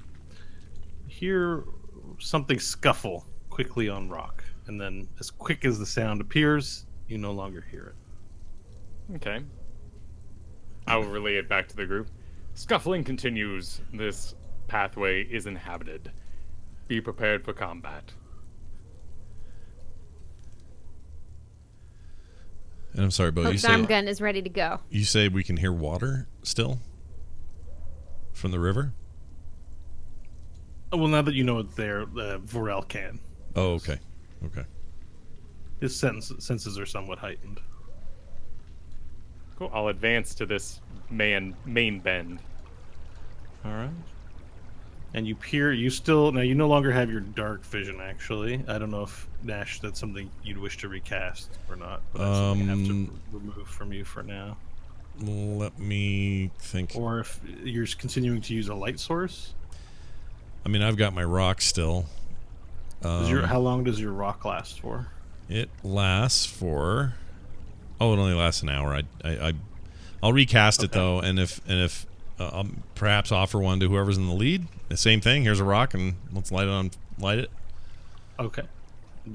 You hear something scuffle quickly on rock, and then as quick as the sound appears, you no longer hear it. Okay. I will relay it back to the group. Scuffling continues. This pathway is inhabited. Be prepared for combat. And I'm sorry, Bo, you Hope's say arm gun is ready to go. you say we can hear water still from the river? Well, now that you know it's there, Vorel can. Oh, okay. Okay. His senses are somewhat heightened. Cool. I'll advance to this main bend. All right. And you peer. Now you no longer have your dark vision. Actually, I don't know if Nash, that's something you'd wish to recast or not. But that's something I have to remove from you for now. Let me think. Or if you're continuing to use a light source. I mean, I've got my rock still. How long does your rock last for? It lasts for. Oh, it only lasts an hour. I'll recast it though, and if I'll perhaps offer one to whoever's in the lead. The same thing. Here's a rock, and let's light it. Okay.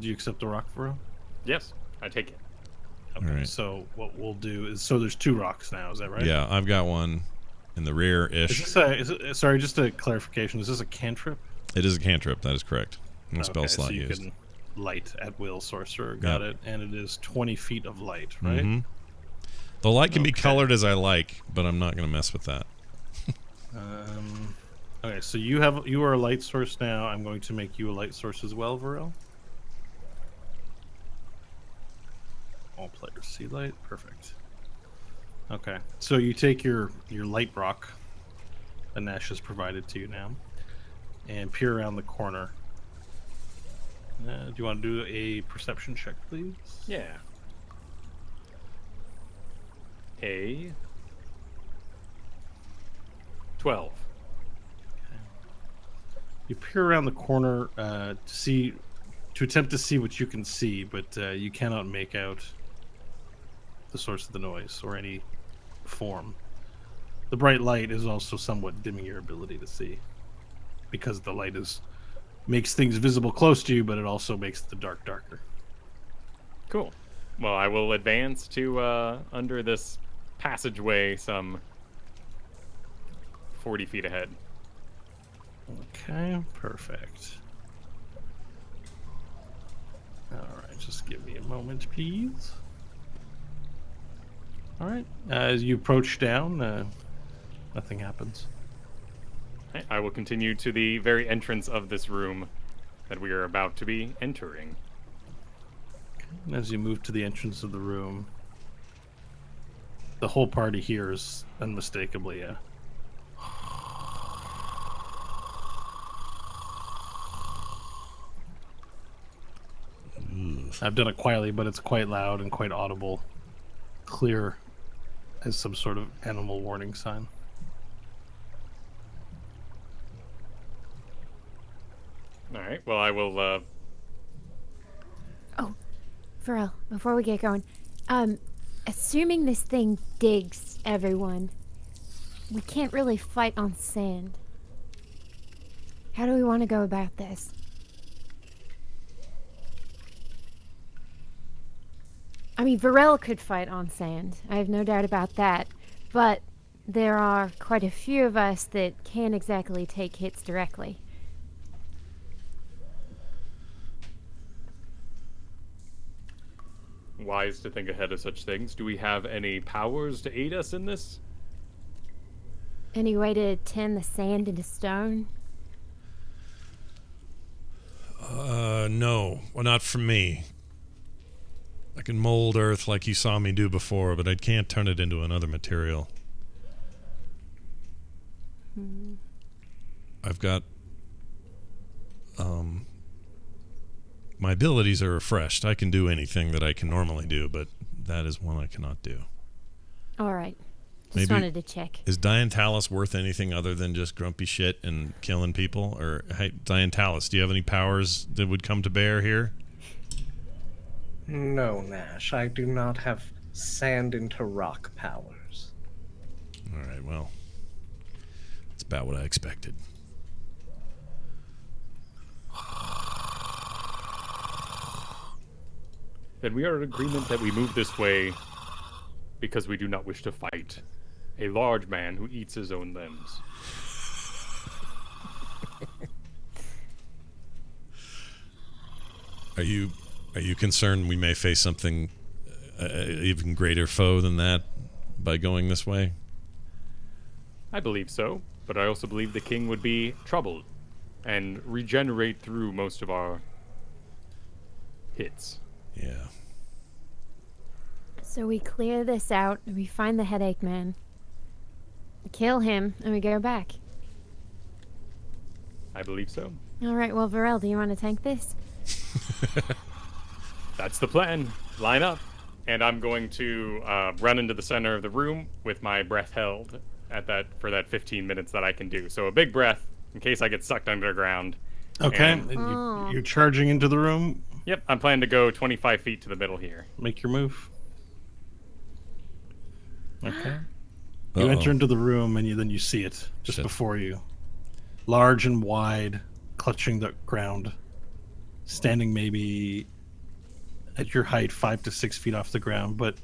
Do you accept the rock, Vorel? Yes, I take it. Okay. All right. So what we'll do is, there's 2 rocks now. Is that right? Yeah, I've got one in the rear-ish. Sorry, just a clarification. Is this a cantrip? It is a cantrip. That is correct. No spell slot so you used. can light at will, sorcerer. Got it. And it is 20 feet of light, right? Mm-hmm. The light can be colored as I like, but I'm not going to mess with that. Okay, so you are a light source now. I'm going to make you a light source as well, Vorel. All players see light. Perfect. Okay, so you take your light rock that Nash has provided to you now, and peer around the corner. Do you want to do a perception check, please? Yeah. A 12. You peer around the corner to attempt to see what you can see, but you cannot make out the source of the noise or any form. The bright light is also somewhat dimming your ability to see, because the light makes things visible close to you, but it also makes the dark darker. Cool. Well, I will advance to under this passageway some 40 feet ahead. Okay, perfect. All right, just give me a moment, please. All right, as you approach down, nothing happens. Okay, I will continue to the very entrance of this room that we are about to be entering. And as you move to the entrance of the room, the whole party hears unmistakably a I've done it quietly, but it's quite loud and quite audible, clear as some sort of animal warning sign. All right. Well, I will. Oh, Vorel, before we get going, assuming this thing digs everyone, we can't really fight on sand. How do we want to go about this? I mean, Vorel could fight on sand. I have no doubt about that. But there are quite a few of us that can't exactly take hits directly. Wise to think ahead of such things. Do we have any powers to aid us in this? Any way to turn the sand into stone? No. Well, not from me. I can mold earth like you saw me do before, but I can't turn it into another material. I've got my abilities are refreshed. I can do anything that I can normally do, but that is one I cannot do. All right. Just Maybe- wanted to check. Is Diantalis worth anything other than just grumpy shit and killing people? Or, hey, Diantalis, do you have any powers that would come to bear here? No, Nash, I do not have sand into rock powers. All right, well, that's about what I expected. Then we are in agreement that we move this way because we do not wish to fight a large man who eats his own limbs. Are you concerned we may face something even greater foe than that by going this way? I believe so, but I also believe the king would be troubled and regenerate through most of our hits. Yeah. So we clear this out, and we find the headache man. We kill him, and we go back. I believe so. All right, well, Varel, do you want to tank this? That's the plan. Line up. And I'm going to run into the center of the room with my breath held for that 15 minutes that I can do. So a big breath in case I get sucked underground. Okay, And- you're charging into the room. Yep, I'm planning to go 25 feet to the middle here. Make your move. Okay. You Uh-oh. enter into the room and then you see it just Shit. before you. Large and wide, clutching the ground. Standing maybe at your height 5 to 6 feet off the ground, but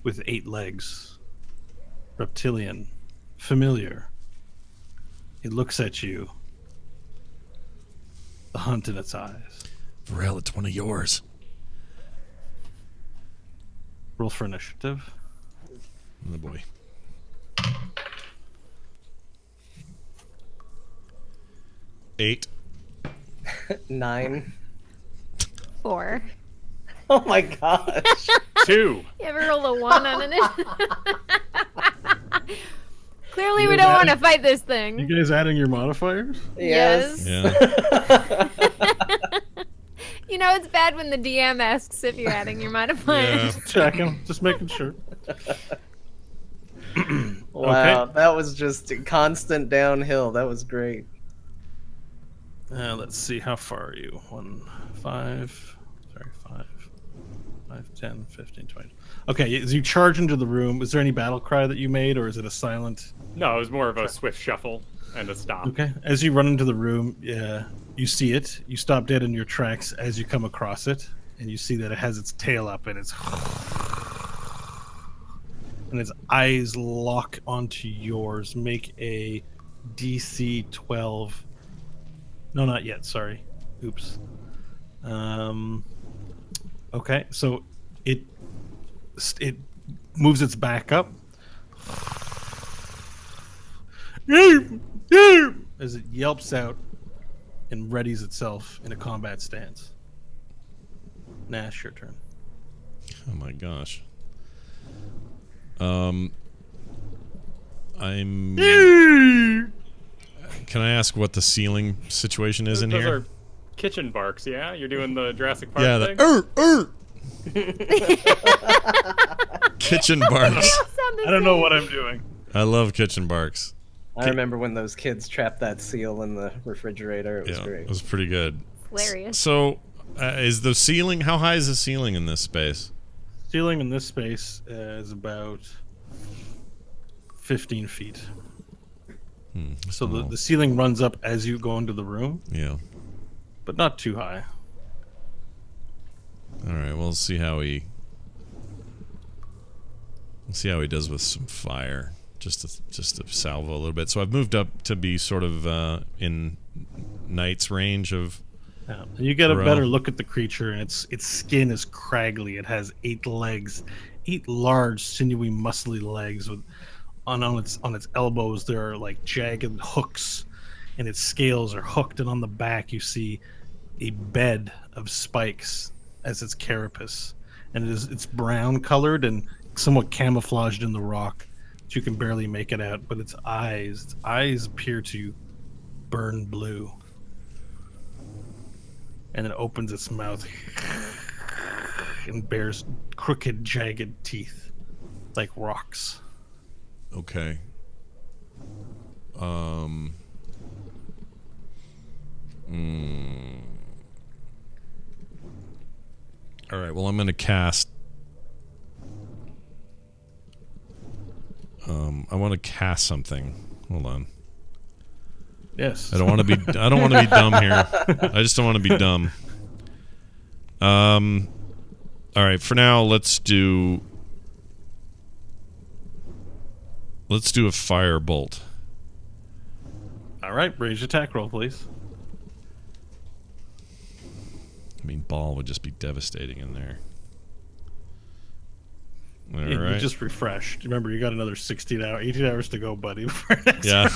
with 8 legs. Reptilian. Familiar. It looks at you. The hunt in its eyes. Varel, it's one of yours. Roll for initiative. Oh boy. Eight. 9. 4. Oh my gosh. 2. You ever roll a 1 on an Clearly, we You don't guys want to add- fight this You thing. guys adding your modifiers? Yes. Yeah. You know, it's bad when the DM asks if you're adding your modifiers. Yeah. Checking, just making sure. Wow, that was just constant downhill. That was great. Let's see, how far are you? 5, 10, 15, 20. Okay, as you charge into the room, is there any battle cry that you made, or is it a silent? No, it was more of a swift shuffle and a stop. Okay, as you run into the room, you see it. You stop dead in your tracks as you come across it, and you see that it has its tail up, and its eyes lock onto yours. Make a DC 12. No, not yet. Sorry. Oops. Okay, so it moves its back up as it yelps out and readies itself in a combat stance. Nash, your turn. Oh my gosh. I'm. Can I ask what the ceiling situation is in Those here? are kitchen barks, yeah? You're doing the Jurassic Park Yeah, thing? the kitchen barks. I don't know what I'm doing. I love kitchen barks. I remember when those kids trapped that seal in the refrigerator. It was Yeah, great. it was pretty good. Hilarious. So, is the ceiling? How high is the ceiling in this space? Ceiling in this space is about 15 feet. So the ceiling runs up as you go into the room, Yeah. but not too high. All right. Well, let's see how he. Let's see how he does with some fire, just to salvo a little bit. So I've moved up to be sort of in Knight's range of. Yeah. And you get a Bro. better look at the creature, and its skin is craggly. It has 8 legs, 8 large, sinewy, muscly legs. With on its elbows there are like jagged hooks, and its scales are hooked. And on the back you see a bed of spikes as its carapace, and it's brown colored and somewhat camouflaged in the rock. You can barely make it out, but its eyes appear to burn blue. And then it opens its mouth and bears crooked, jagged teeth like rocks. Okay. All right, well, I'm going to cast... I want to cast something. Hold on. Yes. I don't want to be dumb here. I just don't want to be dumb. All right, for now, let's do a firebolt. All right, raise your attack roll, please. I mean, ball would just be devastating in there. All You right. just refreshed. Remember, you got another 18 hours to go, buddy. Yeah.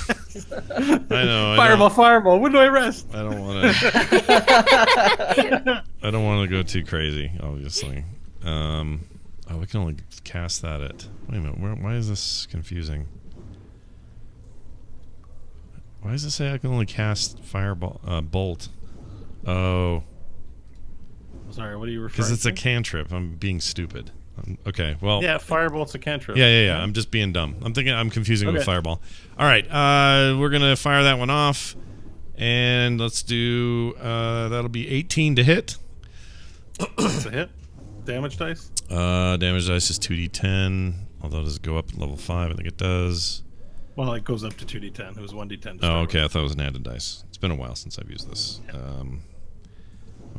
I know. Fireball. When do I rest? I don't want to. I don't want to go too crazy, obviously. We can only cast that at. Wait a minute. Why is this confusing? Why does it say I can only cast bolt? Oh. Sorry, what are you referring to? Because it's a cantrip. I'm being stupid. Okay, well. Yeah, firebolt's a cantrip. Yeah. I'm just being dumb. I'm confusing it with fireball. All right, we're gonna fire that one off, and let's do. That'll be 18 to hit. That's a hit. Damage dice. Damage dice is 2d10. Although does it go up at level 5? I think it does. Well, it goes up to 2d10. It was 1d10. Oh, okay. I thought it was an added dice. It's been a while since I've used this.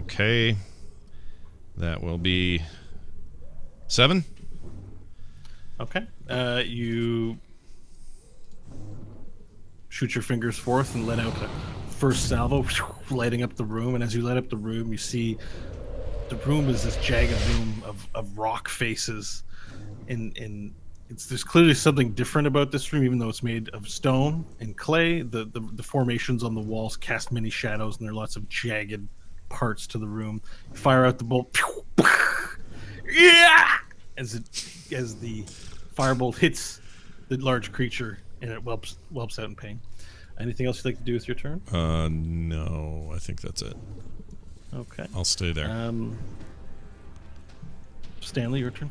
Okay. That will be 7. Okay. You shoot your fingers forth and let out the first salvo, lighting up the room. And as you light up the room, you see the room is this jagged room of rock faces. There's clearly something different about this room, even though it's made of stone and clay. The formations on the walls cast many shadows, and there are lots of jagged parts to the room. You fire out the bolt. Yeah! As the firebolt hits the large creature, and it whelps out in pain. Anything else you'd like to do with your turn? No, I think that's it. Okay. I'll stay there. Stanley, your turn.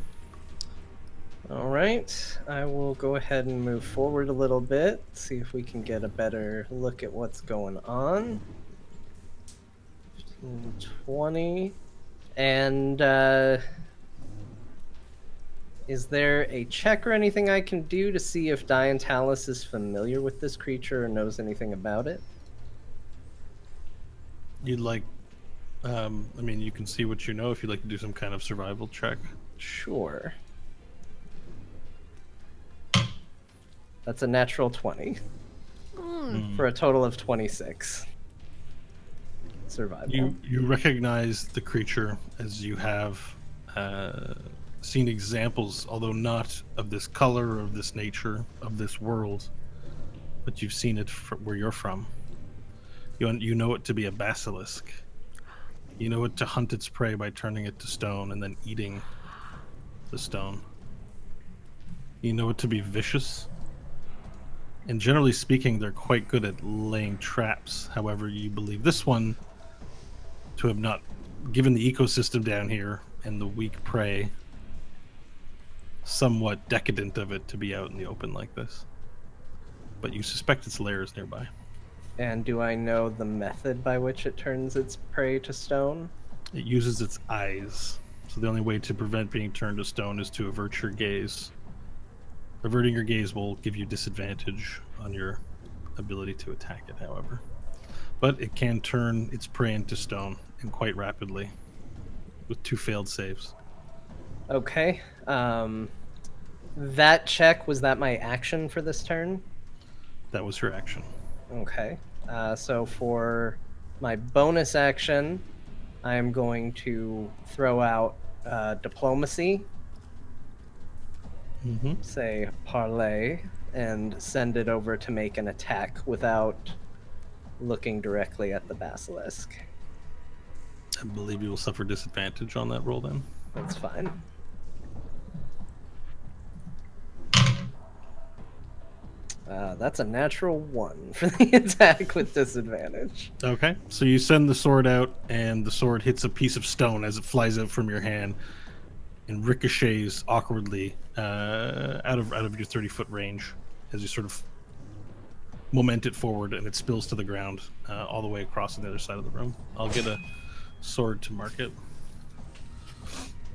All right, I will go ahead and move forward a little bit, see if we can get a better look at what's going on. 15, 20, and is there a check or anything I can do to see if Diantalis is familiar with this creature or knows anything about it? You'd like, you can see what you know if you'd like to do some kind of survival check. Sure. That's a natural 20 for a total of 26. Survival. You recognize the creature as you have seen examples, although not of this color or of this nature, of this world, but you've seen it where you're from. You know it to be a basilisk. You know it to hunt its prey by turning it to stone and then eating the stone. You know it to be vicious. And generally speaking, they're quite good at laying traps. However, you believe this one to have not, given the ecosystem down here and the weak prey, somewhat decadent of it to be out in the open like this. But you suspect its lair is nearby. And do I know the method by which it turns its prey to stone? It uses its eyes. So the only way to prevent being turned to stone is to avert your gaze. Averting your gaze will give you disadvantage on your ability to attack it, however. But it can turn its prey into stone, and quite rapidly, with 2 failed saves. Okay. That check, was that my action for this turn? That was her action. Okay. So for my bonus action, I am going to throw out diplomacy. Say parlay, and send it over to make an attack without looking directly at the basilisk. I believe you will suffer disadvantage on that roll then. That's fine. That's a natural 1 for the attack with disadvantage. Okay, so you send the sword out, and the sword hits a piece of stone as it flies out from your hand, and ricochets awkwardly out of your 30-foot range as you sort of moment it forward, and it spills to the ground all the way across on the other side of the room. I'll get a sword to mark it.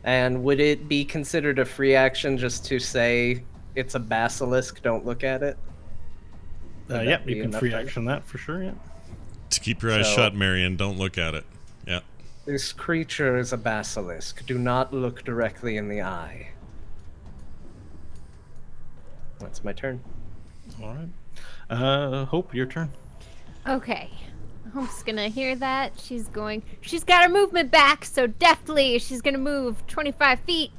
And would it be considered a free action just to say it's a basilisk, don't look at it? Yeah, you can free action that for sure, yeah. To keep your eyes shut, Marion. Don't look at it. Yeah. This creature is a basilisk. Do not look directly in the eye. That's my turn. All right. Hope, your turn. Okay. Hope's gonna hear that. She's got her movement back, so deftly she's gonna move 25 feet.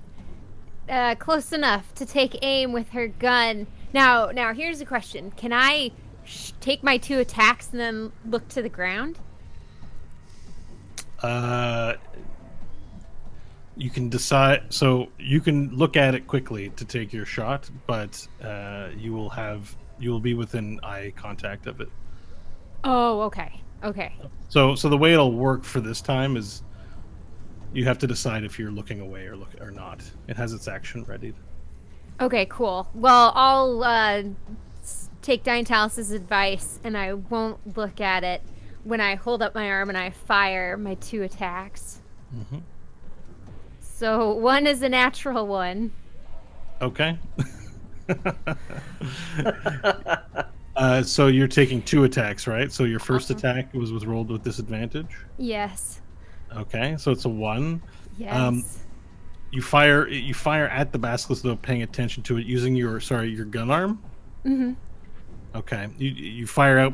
Close enough to take aim with her gun. Now here's a question. Can I take my 2 attacks and then look to the ground? You can decide, so you can look at it quickly to take your shot, but you will be within eye contact of it. Oh, okay. So the way it'll work for this time is you have to decide if you're looking away or not. It has its action ready. Okay, cool. Well, I'll take Diantalis' advice, and I won't look at it when I hold up my arm and I fire my 2 attacks. Mm-hmm. So 1 is a natural 1. Okay. So you're taking 2 attacks, right? So your first attack was rolled with disadvantage? Yes. Okay, so it's a 1. Yes. You fire at the basilisk without paying attention to it using your gun arm. Mm-hmm. Okay, you fire out.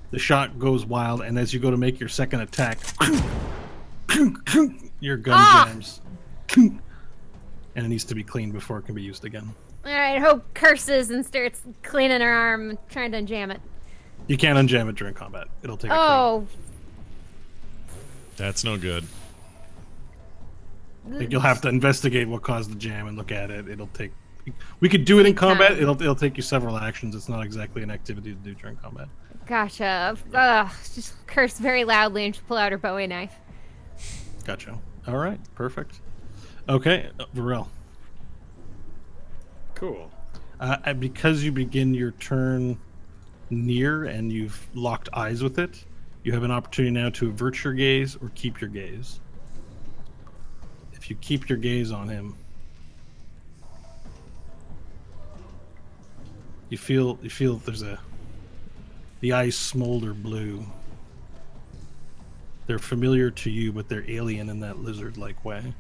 The shot goes wild, and as you go to make your second attack, your gun jams, and it needs to be cleaned before it can be used again. All right. Hope curses and starts cleaning her arm, trying to unjam it. You can't unjam it during combat. It'll take. Oh. That's no good. Like you'll have to investigate what caused the jam and look at it. It'll take. We could do it in combat. It'll take you several actions. It's not exactly an activity to do during combat. Gotcha. Just curse very loudly and she'll pull out her Bowie knife. Gotcha. All right. Perfect. Okay, Varel. Cool. Because you begin your turn near and you've locked eyes with it, you have an opportunity now to avert your gaze or keep your gaze. If you keep your gaze on him, you feel the eyes smolder blue. They're familiar to you, but they're alien in that lizard-like way.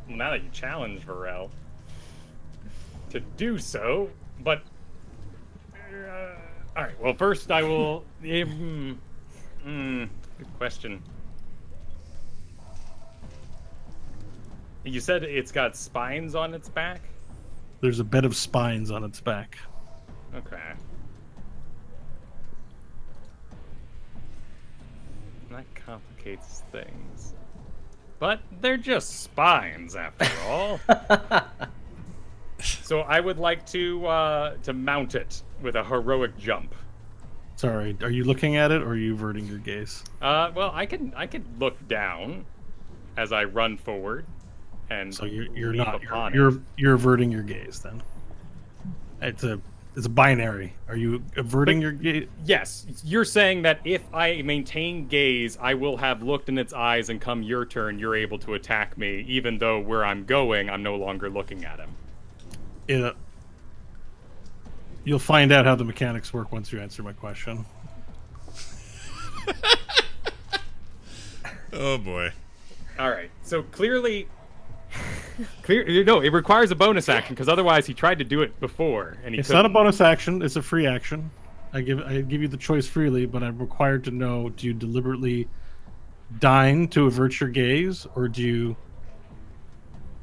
Now that you challenge Varel to do so, but all right. Well, first I will. Good question. You said it's got spines on its back? There's a bed of spines on its back. Okay. That complicates things. But they're just spines, after all. So I would like to mount it with a heroic jump. Sorry, are you looking at it or are you averting your gaze? Well, I could look down as I run forward, and so you're leap not upon you're averting your gaze then. It's a binary. Are you averting your gaze? Yes, you're saying that if I maintain gaze, I will have looked in its eyes, and come your turn, you're able to attack me, even though where I'm going, I'm no longer looking at him. You'll find out how the mechanics work once you answer my question. Oh boy. All right. So clearly, it requires a bonus action because otherwise he tried to do it before and he It's couldn't. not a bonus action. It's a free action. I give you the choice freely, but I'm required to know: do you deliberately deign to avert your gaze, or do you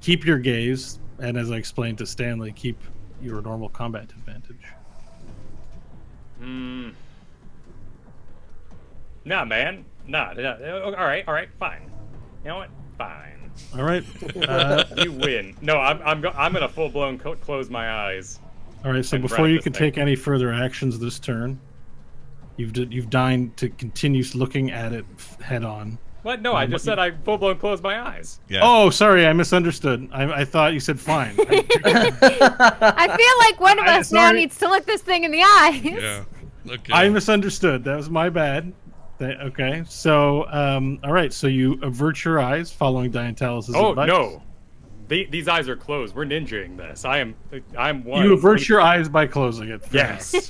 keep your gaze? And as I explained to Stanley, keep your normal combat advantage. Nah, man. Nah. All right, fine. You know what? Fine. All right. You win. No, I'm gonna full blown close my eyes. All right. So And before run you this can thing. take any further actions this turn, you've deigned to continue looking at it head on. What? No, I just said I full blown closed my eyes. Yeah. Oh, sorry, I misunderstood. I thought you said fine. I feel like one of I- us now sorry. needs to look this thing in the eyes. Yeah. Okay. I misunderstood. That was my bad. Okay. So, all right. So you avert your eyes, following Diantalis' Oh advice. no, these eyes are closed. We're ninjaing this. I'm one. You avert your eyes by closing it. Fair Yes. enough.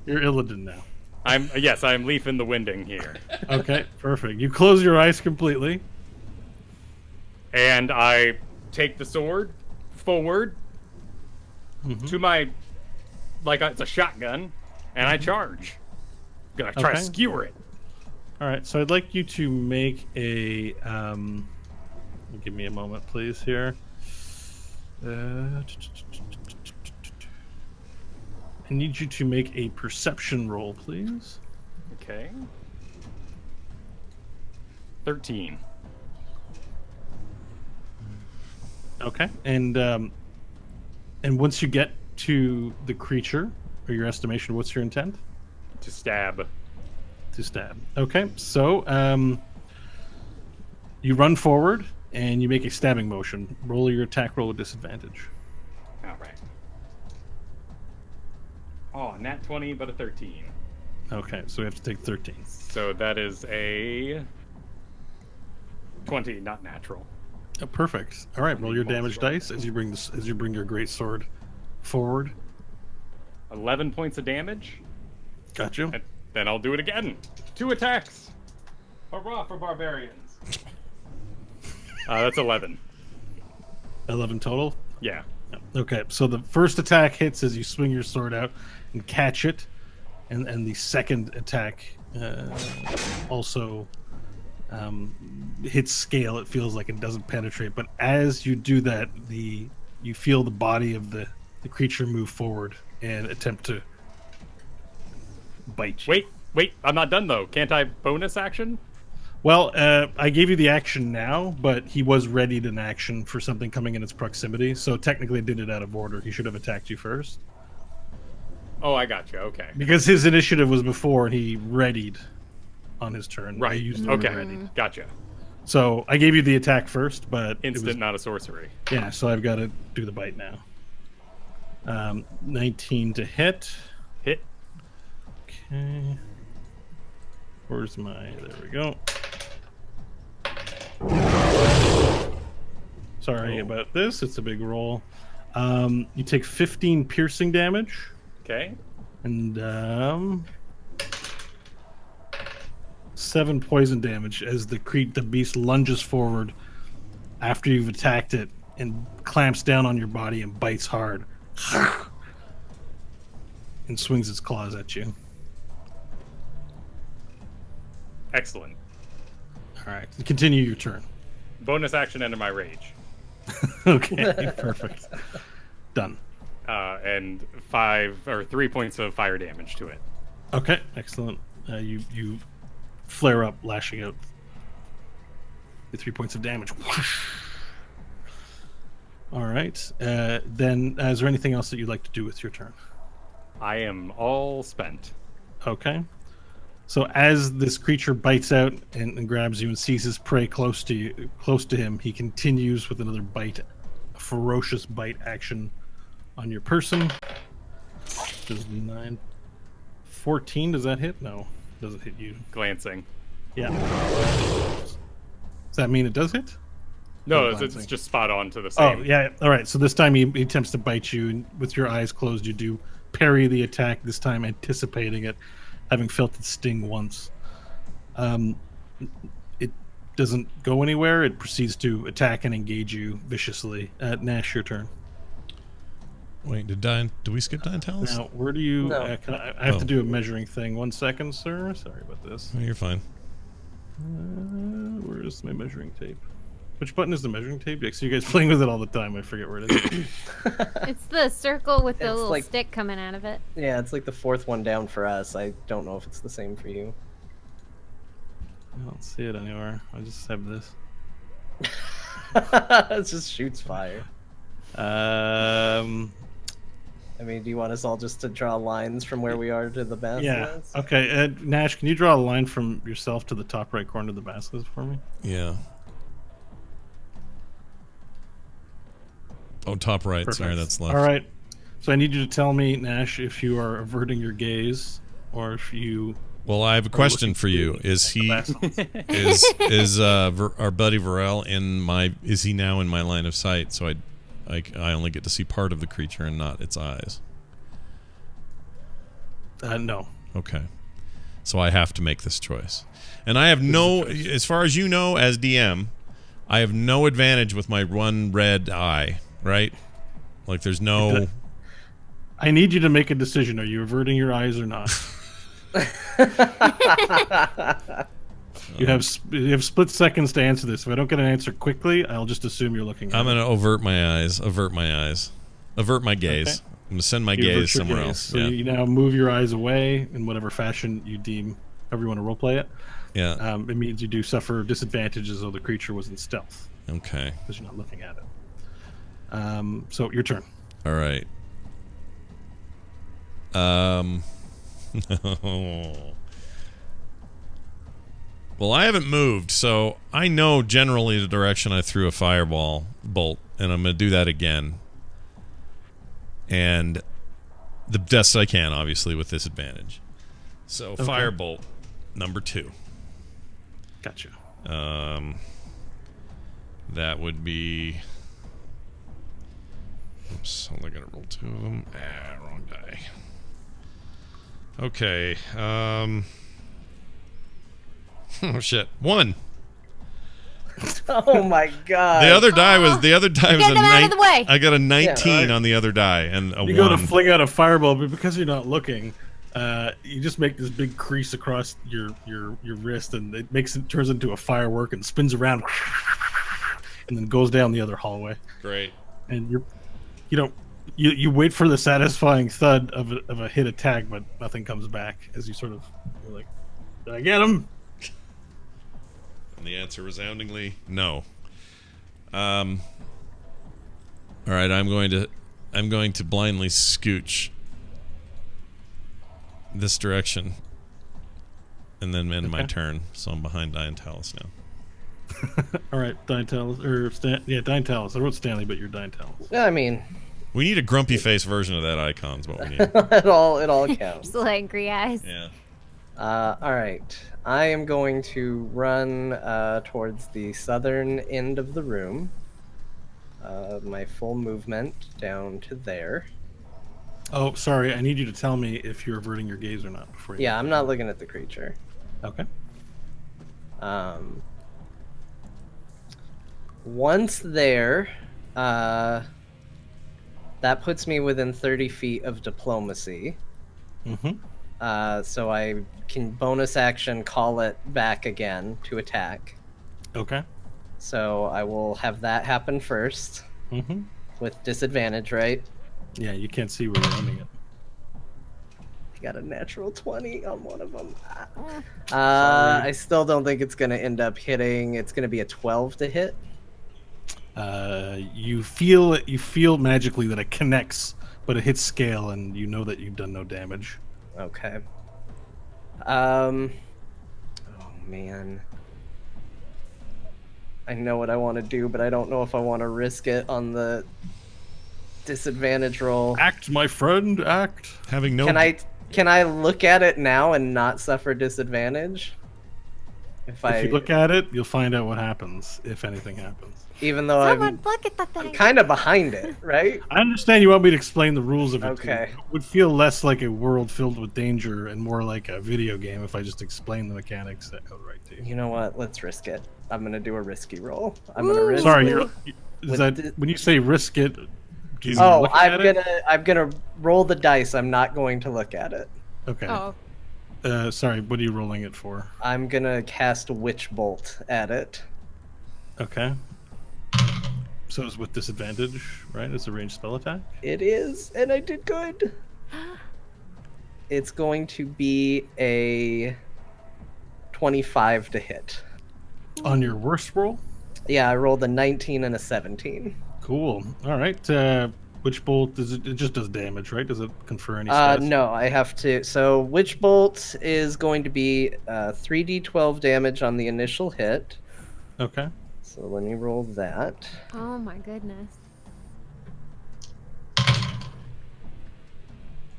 You're Illidan now. I'm leafing the winding here, Okay. Perfect. You close your eyes completely. and I take the sword forward to my it's a shotgun, and I charge. Gonna try to Okay. skewer it. All right. So I'd like you to make a. Give me a moment, please. Here. I need you to make a perception roll, please. Okay. 13. Okay. And once you get to the creature, or your estimation, what's your intent? To stab. To stab. Okay. So you run forward and you make a stabbing motion. Roll your attack roll with disadvantage. All right. Oh, nat 20, but a 13. Okay. So we have to take 13. So that is a 20, not natural. Oh, perfect. All right. Roll your damage dice as you bring this as you bring your great sword forward. 11 points of damage. Gotcha. And then I'll do it again. 2 attacks. Hurrah for barbarians. That's 11. 11 total. Yeah. Okay, so the first attack hits as you swing your sword out and catch it, and the second attack also hits scale. It feels like it doesn't penetrate, but as you do that, you feel the body of the creature move forward and attempt to bite you. Wait, I'm not done though. Can't I bonus action? Well, I gave you the action now, but he was readied in action for something coming in its proximity, so technically I did it out of order. He should have attacked you first. Oh, I got you. Okay. Because his initiative was before, and he readied on his turn. I Right. used the word Okay. readied. Gotcha. So I gave you the attack first, but it Instant, was, not a sorcery. yeah, so I've got to do the bite now. 19 to hit. Hit. Okay. Where's my... There we go. Sorry about this. It's a big roll. You take 15 piercing damage, Okay. and 7 poison damage as the beast lunges forward after you've attacked it and clamps down on your body and bites hard and swings its claws at you. Excellent. All right, continue your turn. Bonus action into my rage. Okay, perfect. Done. And 3 points of fire damage to it. Okay, excellent. You flare up, lashing out the 3 points of damage. All right. Then, is there anything else that you'd like to do with your turn? I am all spent. Okay. So as this creature bites out and grabs you and sees his prey close to him, he continues with another bite, a ferocious bite action on your person. Does 14, does that hit? No, doesn't hit you. Glancing. Yeah. Does that mean it does hit? No, Oh, it's glancing. just spot on to the Oh, same. yeah. All right. So this time he attempts to bite you, and with your eyes closed, you do parry the attack, this time anticipating it, having felt its sting once. It doesn't go anywhere. It proceeds to attack and engage you viciously. Nash, your turn. Wait, did we skip Diantalis? Now, where do you... No. I have to Oh. do a measuring thing. 1 second, sir. Sorry about this. Oh, you're fine. Where is my measuring tape? Which button is the measuring tape? So you guys playing with it all the time. I forget where it is. It's the circle with the It's little like- stick coming out of it. Yeah, it's like the 4th one down for us. I don't know if it's the same for you. I don't see it anywhere. I just have this. It just shoots fire. Um. I mean, do you want us all just to draw lines from where we are to the Yeah. basilisks? Okay. Nash, can you draw a line from yourself to the top right corner of the basilisk for me? Yeah. Oh, top right. Perfect. Sorry, that's left. All right. So I need you to tell me, Nash, if you are averting your gaze or if you. Well, I have a question for you. Is he is our buddy Varel in my? Is he now in my line of sight? So I only get to see part of the creature and not its eyes. No. Okay. So I have to make this choice. And I have no, as far as you know, as DM, I have no advantage with my one red eye, right? Like there's no. I need you to make a decision. Are you averting your eyes or not? You have split seconds to answer this. If I don't get an answer quickly, I'll just assume you're looking at I'm it. going to avert my eyes. Avert my eyes. Avert my gaze. Okay. I'm going to send my You gaze avert your somewhere gaze. else. So Yeah. you now move your eyes away in whatever fashion you deem, however you want to roleplay it. Yeah. It means you do suffer disadvantages though the creature was in stealth Okay. because you're not looking at it. So your turn. All right. Well, I haven't moved, so I know generally the direction I threw a fireball bolt, and I'm going to do that again. And the best I can, obviously, with this advantage. So, Okay. firebolt number 2. Gotcha. That would be. Oops, only gonna roll 2 of them. Wrong die. Okay. Oh shit. 1. Oh my god. The other die was Get a them out of the way. I got a 19 right. on the other die and a 1. You go to fling out a fireball, but because you're not looking, you just make this big crease across your wrist, and it turns into a firework and spins around, and then goes down the other hallway. Great. And you wait for the satisfying thud of a hit attack, but nothing comes back as you're like, did I get him? And the answer resoundingly no. All right, I'm going to blindly scooch this direction, and then end my Okay. turn. So I'm behind Diantalis now. All right, Diantalis, Diantalis. I wrote Stanley, but you're Diantalis. Yeah, I mean, We need a grumpy face version of that icon. Is what we need. it all counts. Just angry eyes. Yeah. All right. I am going to run towards the southern end of the room. My full movement down to there. Oh, sorry. I need you to tell me if you're averting your gaze or not before you. Yeah, I'm not looking at the creature. Okay. Once there, that puts me within 30 feet of diplomacy. Mm-hmm. So I can bonus action call it back again to attack. Okay. So I will have that happen first Mm-hmm. with disadvantage, right? Yeah, you can't see where you're aiming it. I got a natural 20 on one of them. Sorry. I still don't think it's going to end up hitting. It's going to be a 12 to hit. You feel magically that it connects, but it hits scale, and you know that you've done no damage. Okay. Oh man. I know what I want to do, but I don't know if I want to risk it on the disadvantage roll. Act, my friend, act. Having no. Can I look at it now and not suffer disadvantage? If If you look at it, you'll find out what happens, if anything happens. even though Someone look at the thing. I'm kind of behind it, right? I understand you want me to explain the rules of it. Okay. It would feel less like a world filled with danger and more like a video game if I just explained the mechanics outright to you. You know what? Let's risk it. I'm gonna do a risky roll. I'm gonna risk. Sorry, it. is With that the- when you say risk it? Do you Oh, look at it? I'm gonna roll the dice. I'm not going to look at it. Okay. Oh, Sorry, what are you rolling it for? I'm gonna cast Witch Bolt at it. Okay. So it's with disadvantage, right? It's a ranged spell attack. It is, and I did good. It's going to be a 25 to hit. On your worst roll? Yeah, I rolled a 19 and a 17. Cool. All right. Witch Bolt, does it just does damage, right? Does it confer any stats? No, I have to. So Witch Bolt is going to be 3d12 damage on the initial hit. Okay. So let me roll that. Oh my goodness.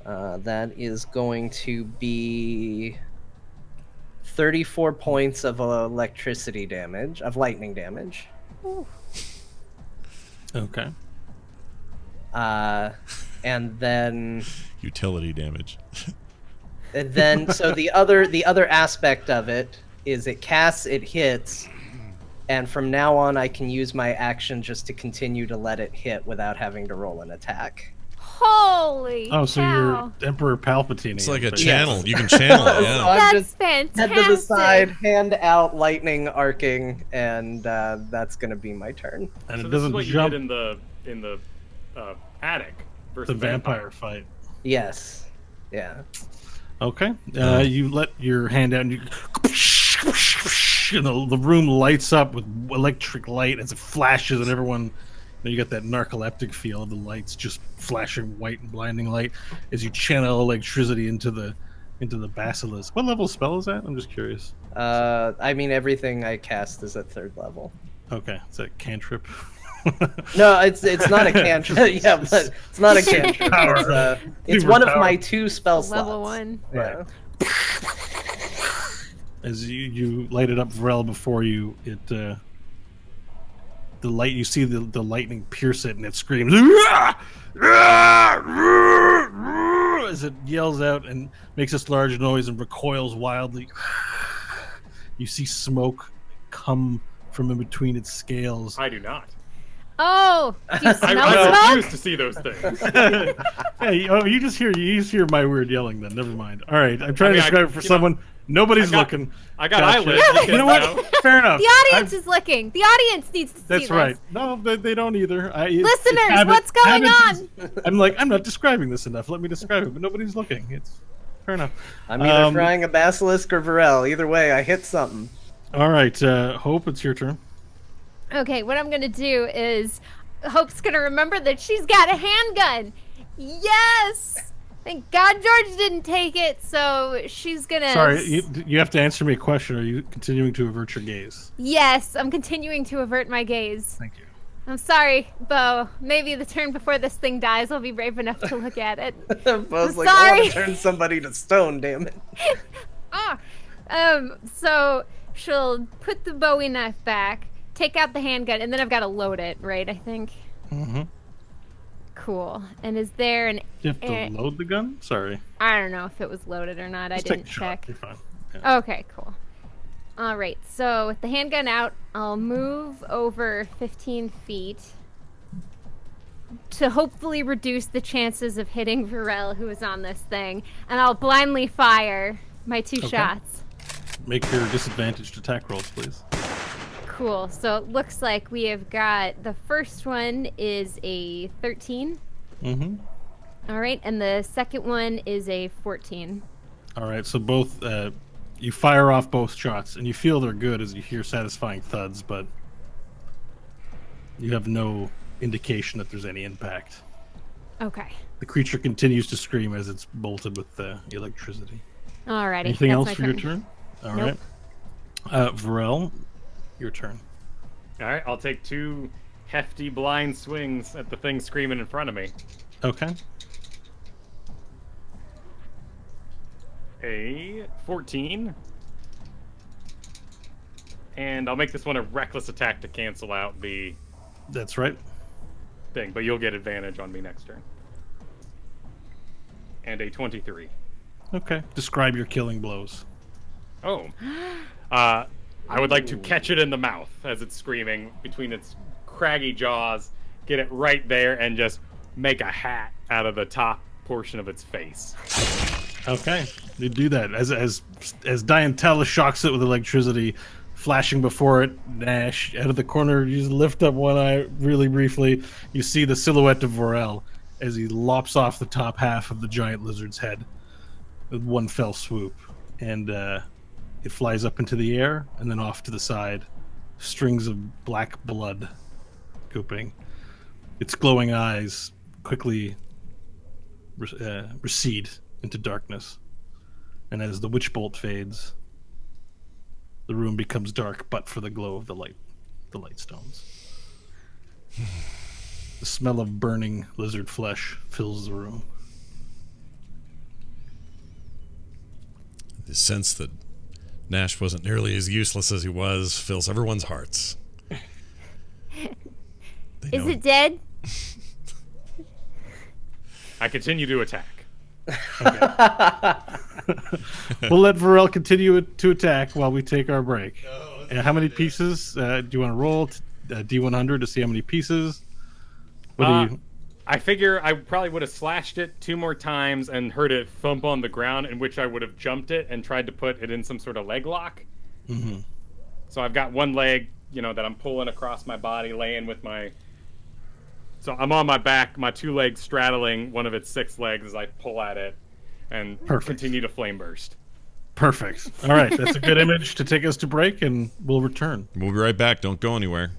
That is going to be 34 points of electricity damage, of lightning damage. Okay. And then Utility damage. so the other aspect of it is it casts, it hits, and from now on I can use my action just to continue to let it hit without having to roll an attack. Holy Oh, so cow. you're Emperor Palpatine. It's like a basically. channel. You can channel it, So yeah. I'm That's just fantastic. head to the side, hand out, lightning arcing, and that's gonna be my turn. And So it this is doesn't what you jump did in the attic versus the vampire fight. Yes. Yeah. Okay. You let your hand out and you the room lights up with electric light as it flashes and everyone you got that narcoleptic feel of the lights just flashing white and blinding light as you channel electricity into the basilisk. What level spell is that? I'm just curious. I mean, everything I cast is at 3rd level. Okay, is that cantrip? No, it's not a cantrip. Yeah, but it's not a cantrip. It's one of my 2 spell slots. Level 1. Yeah. As you light it up, Varel, before you, the light, you see the lightning pierce it and it screams as it yells out and makes this large noise and recoils wildly. You see smoke come from in between its scales. I do not. Oh, do you smell I refuse smoke? to see those things. Hey, you just hear my weird yelling then. Never mind. All right, I'm trying to I mean, describe it for you know, someone. Nobody's I got- looking. I got Gotcha. eyelids. You know what? Fair enough. The audience is looking. The audience needs to see That's this. right. No, they don't either. Listeners, what's going on? I'm not describing this enough. Let me describe it, but nobody's looking. It's fair enough. I'm either frying a basilisk or Varel. Either way, I hit something. All right, Hope, it's your turn. Okay, what I'm gonna do is Hope's gonna remember that she's got a handgun. Yes! Thank God George didn't take it, so she's gonna... Sorry, you have to answer me a question. Are you continuing to avert your gaze? Yes, I'm continuing to avert my gaze. Thank you. I'm sorry, Bo. Maybe the turn before this thing dies, I'll be brave enough to look at it. Bo's like, I sorry. want to turn somebody to stone, damn it. So she'll put the Bowie knife back, take out the handgun, and then I've got to load it, right, I think? Mm-hmm. Cool. And is there an... You have to load the gun? Sorry. I don't know if it was loaded or not. Just I didn't take a shot. check. You're fine. Yeah. Okay, cool. All right, so with the handgun out, I'll move over 15 feet to hopefully reduce the chances of hitting Varel, who is on this thing, and I'll blindly fire my 2 Okay. shots. Make your disadvantaged attack rolls, please. Cool. So it looks like we have got the first one is a 13. Mm-hmm. All right, and the second one is a 14. All right, so both you fire off both shots, and you feel they're good as you hear satisfying thuds, but you have no indication that there's any impact. Okay. The creature continues to scream as it's bolted with electricity. Alrighty. Anything that's else my for your turn? All Nope. right. Varel, your turn. All right, I'll take 2 hefty blind swings at the thing screaming in front of me. Okay. A 14. And I'll make this one a reckless attack to cancel out the That's right. thing, but you'll get advantage on me next turn. And a 23. Okay. Describe your killing blows. Oh. I would like to catch it in the mouth as it's screaming between its craggy jaws, get it right there, and just make a hat out of the top portion of its face. Okay. You do that. As Diantella shocks it with electricity, Flashing before it, Nash, out of the corner, you just lift up one eye really briefly. You see the silhouette of Vorel as he lops off the top half of the giant lizard's head with one fell swoop. And it flies up into the air and then off to the side. Strings of black blood gooping. Its glowing eyes quickly recede into darkness. And as the witch bolt fades, the room becomes dark but for the glow of the light stones. The smell of burning lizard flesh fills the room. The sense that Nash wasn't nearly as useless as he was fills everyone's hearts. Is it dead? I continue to attack. We'll let Vorel continue to attack while we take our break. And how many pieces do you want to roll? D100 to see how many pieces? What do you... I figure I probably would have slashed it 2 more times and heard it thump on the ground, in which I would have jumped it and tried to put it in some sort of leg lock. Mm-hmm. So I've got one leg, that I'm pulling across my body, laying with my... So I'm on my back, my 2 legs straddling one of its 6 legs as I pull at it and continue to flame burst. Perfect. All right, that's a good image to take us to break, and we'll return. We'll be right back. Don't go anywhere.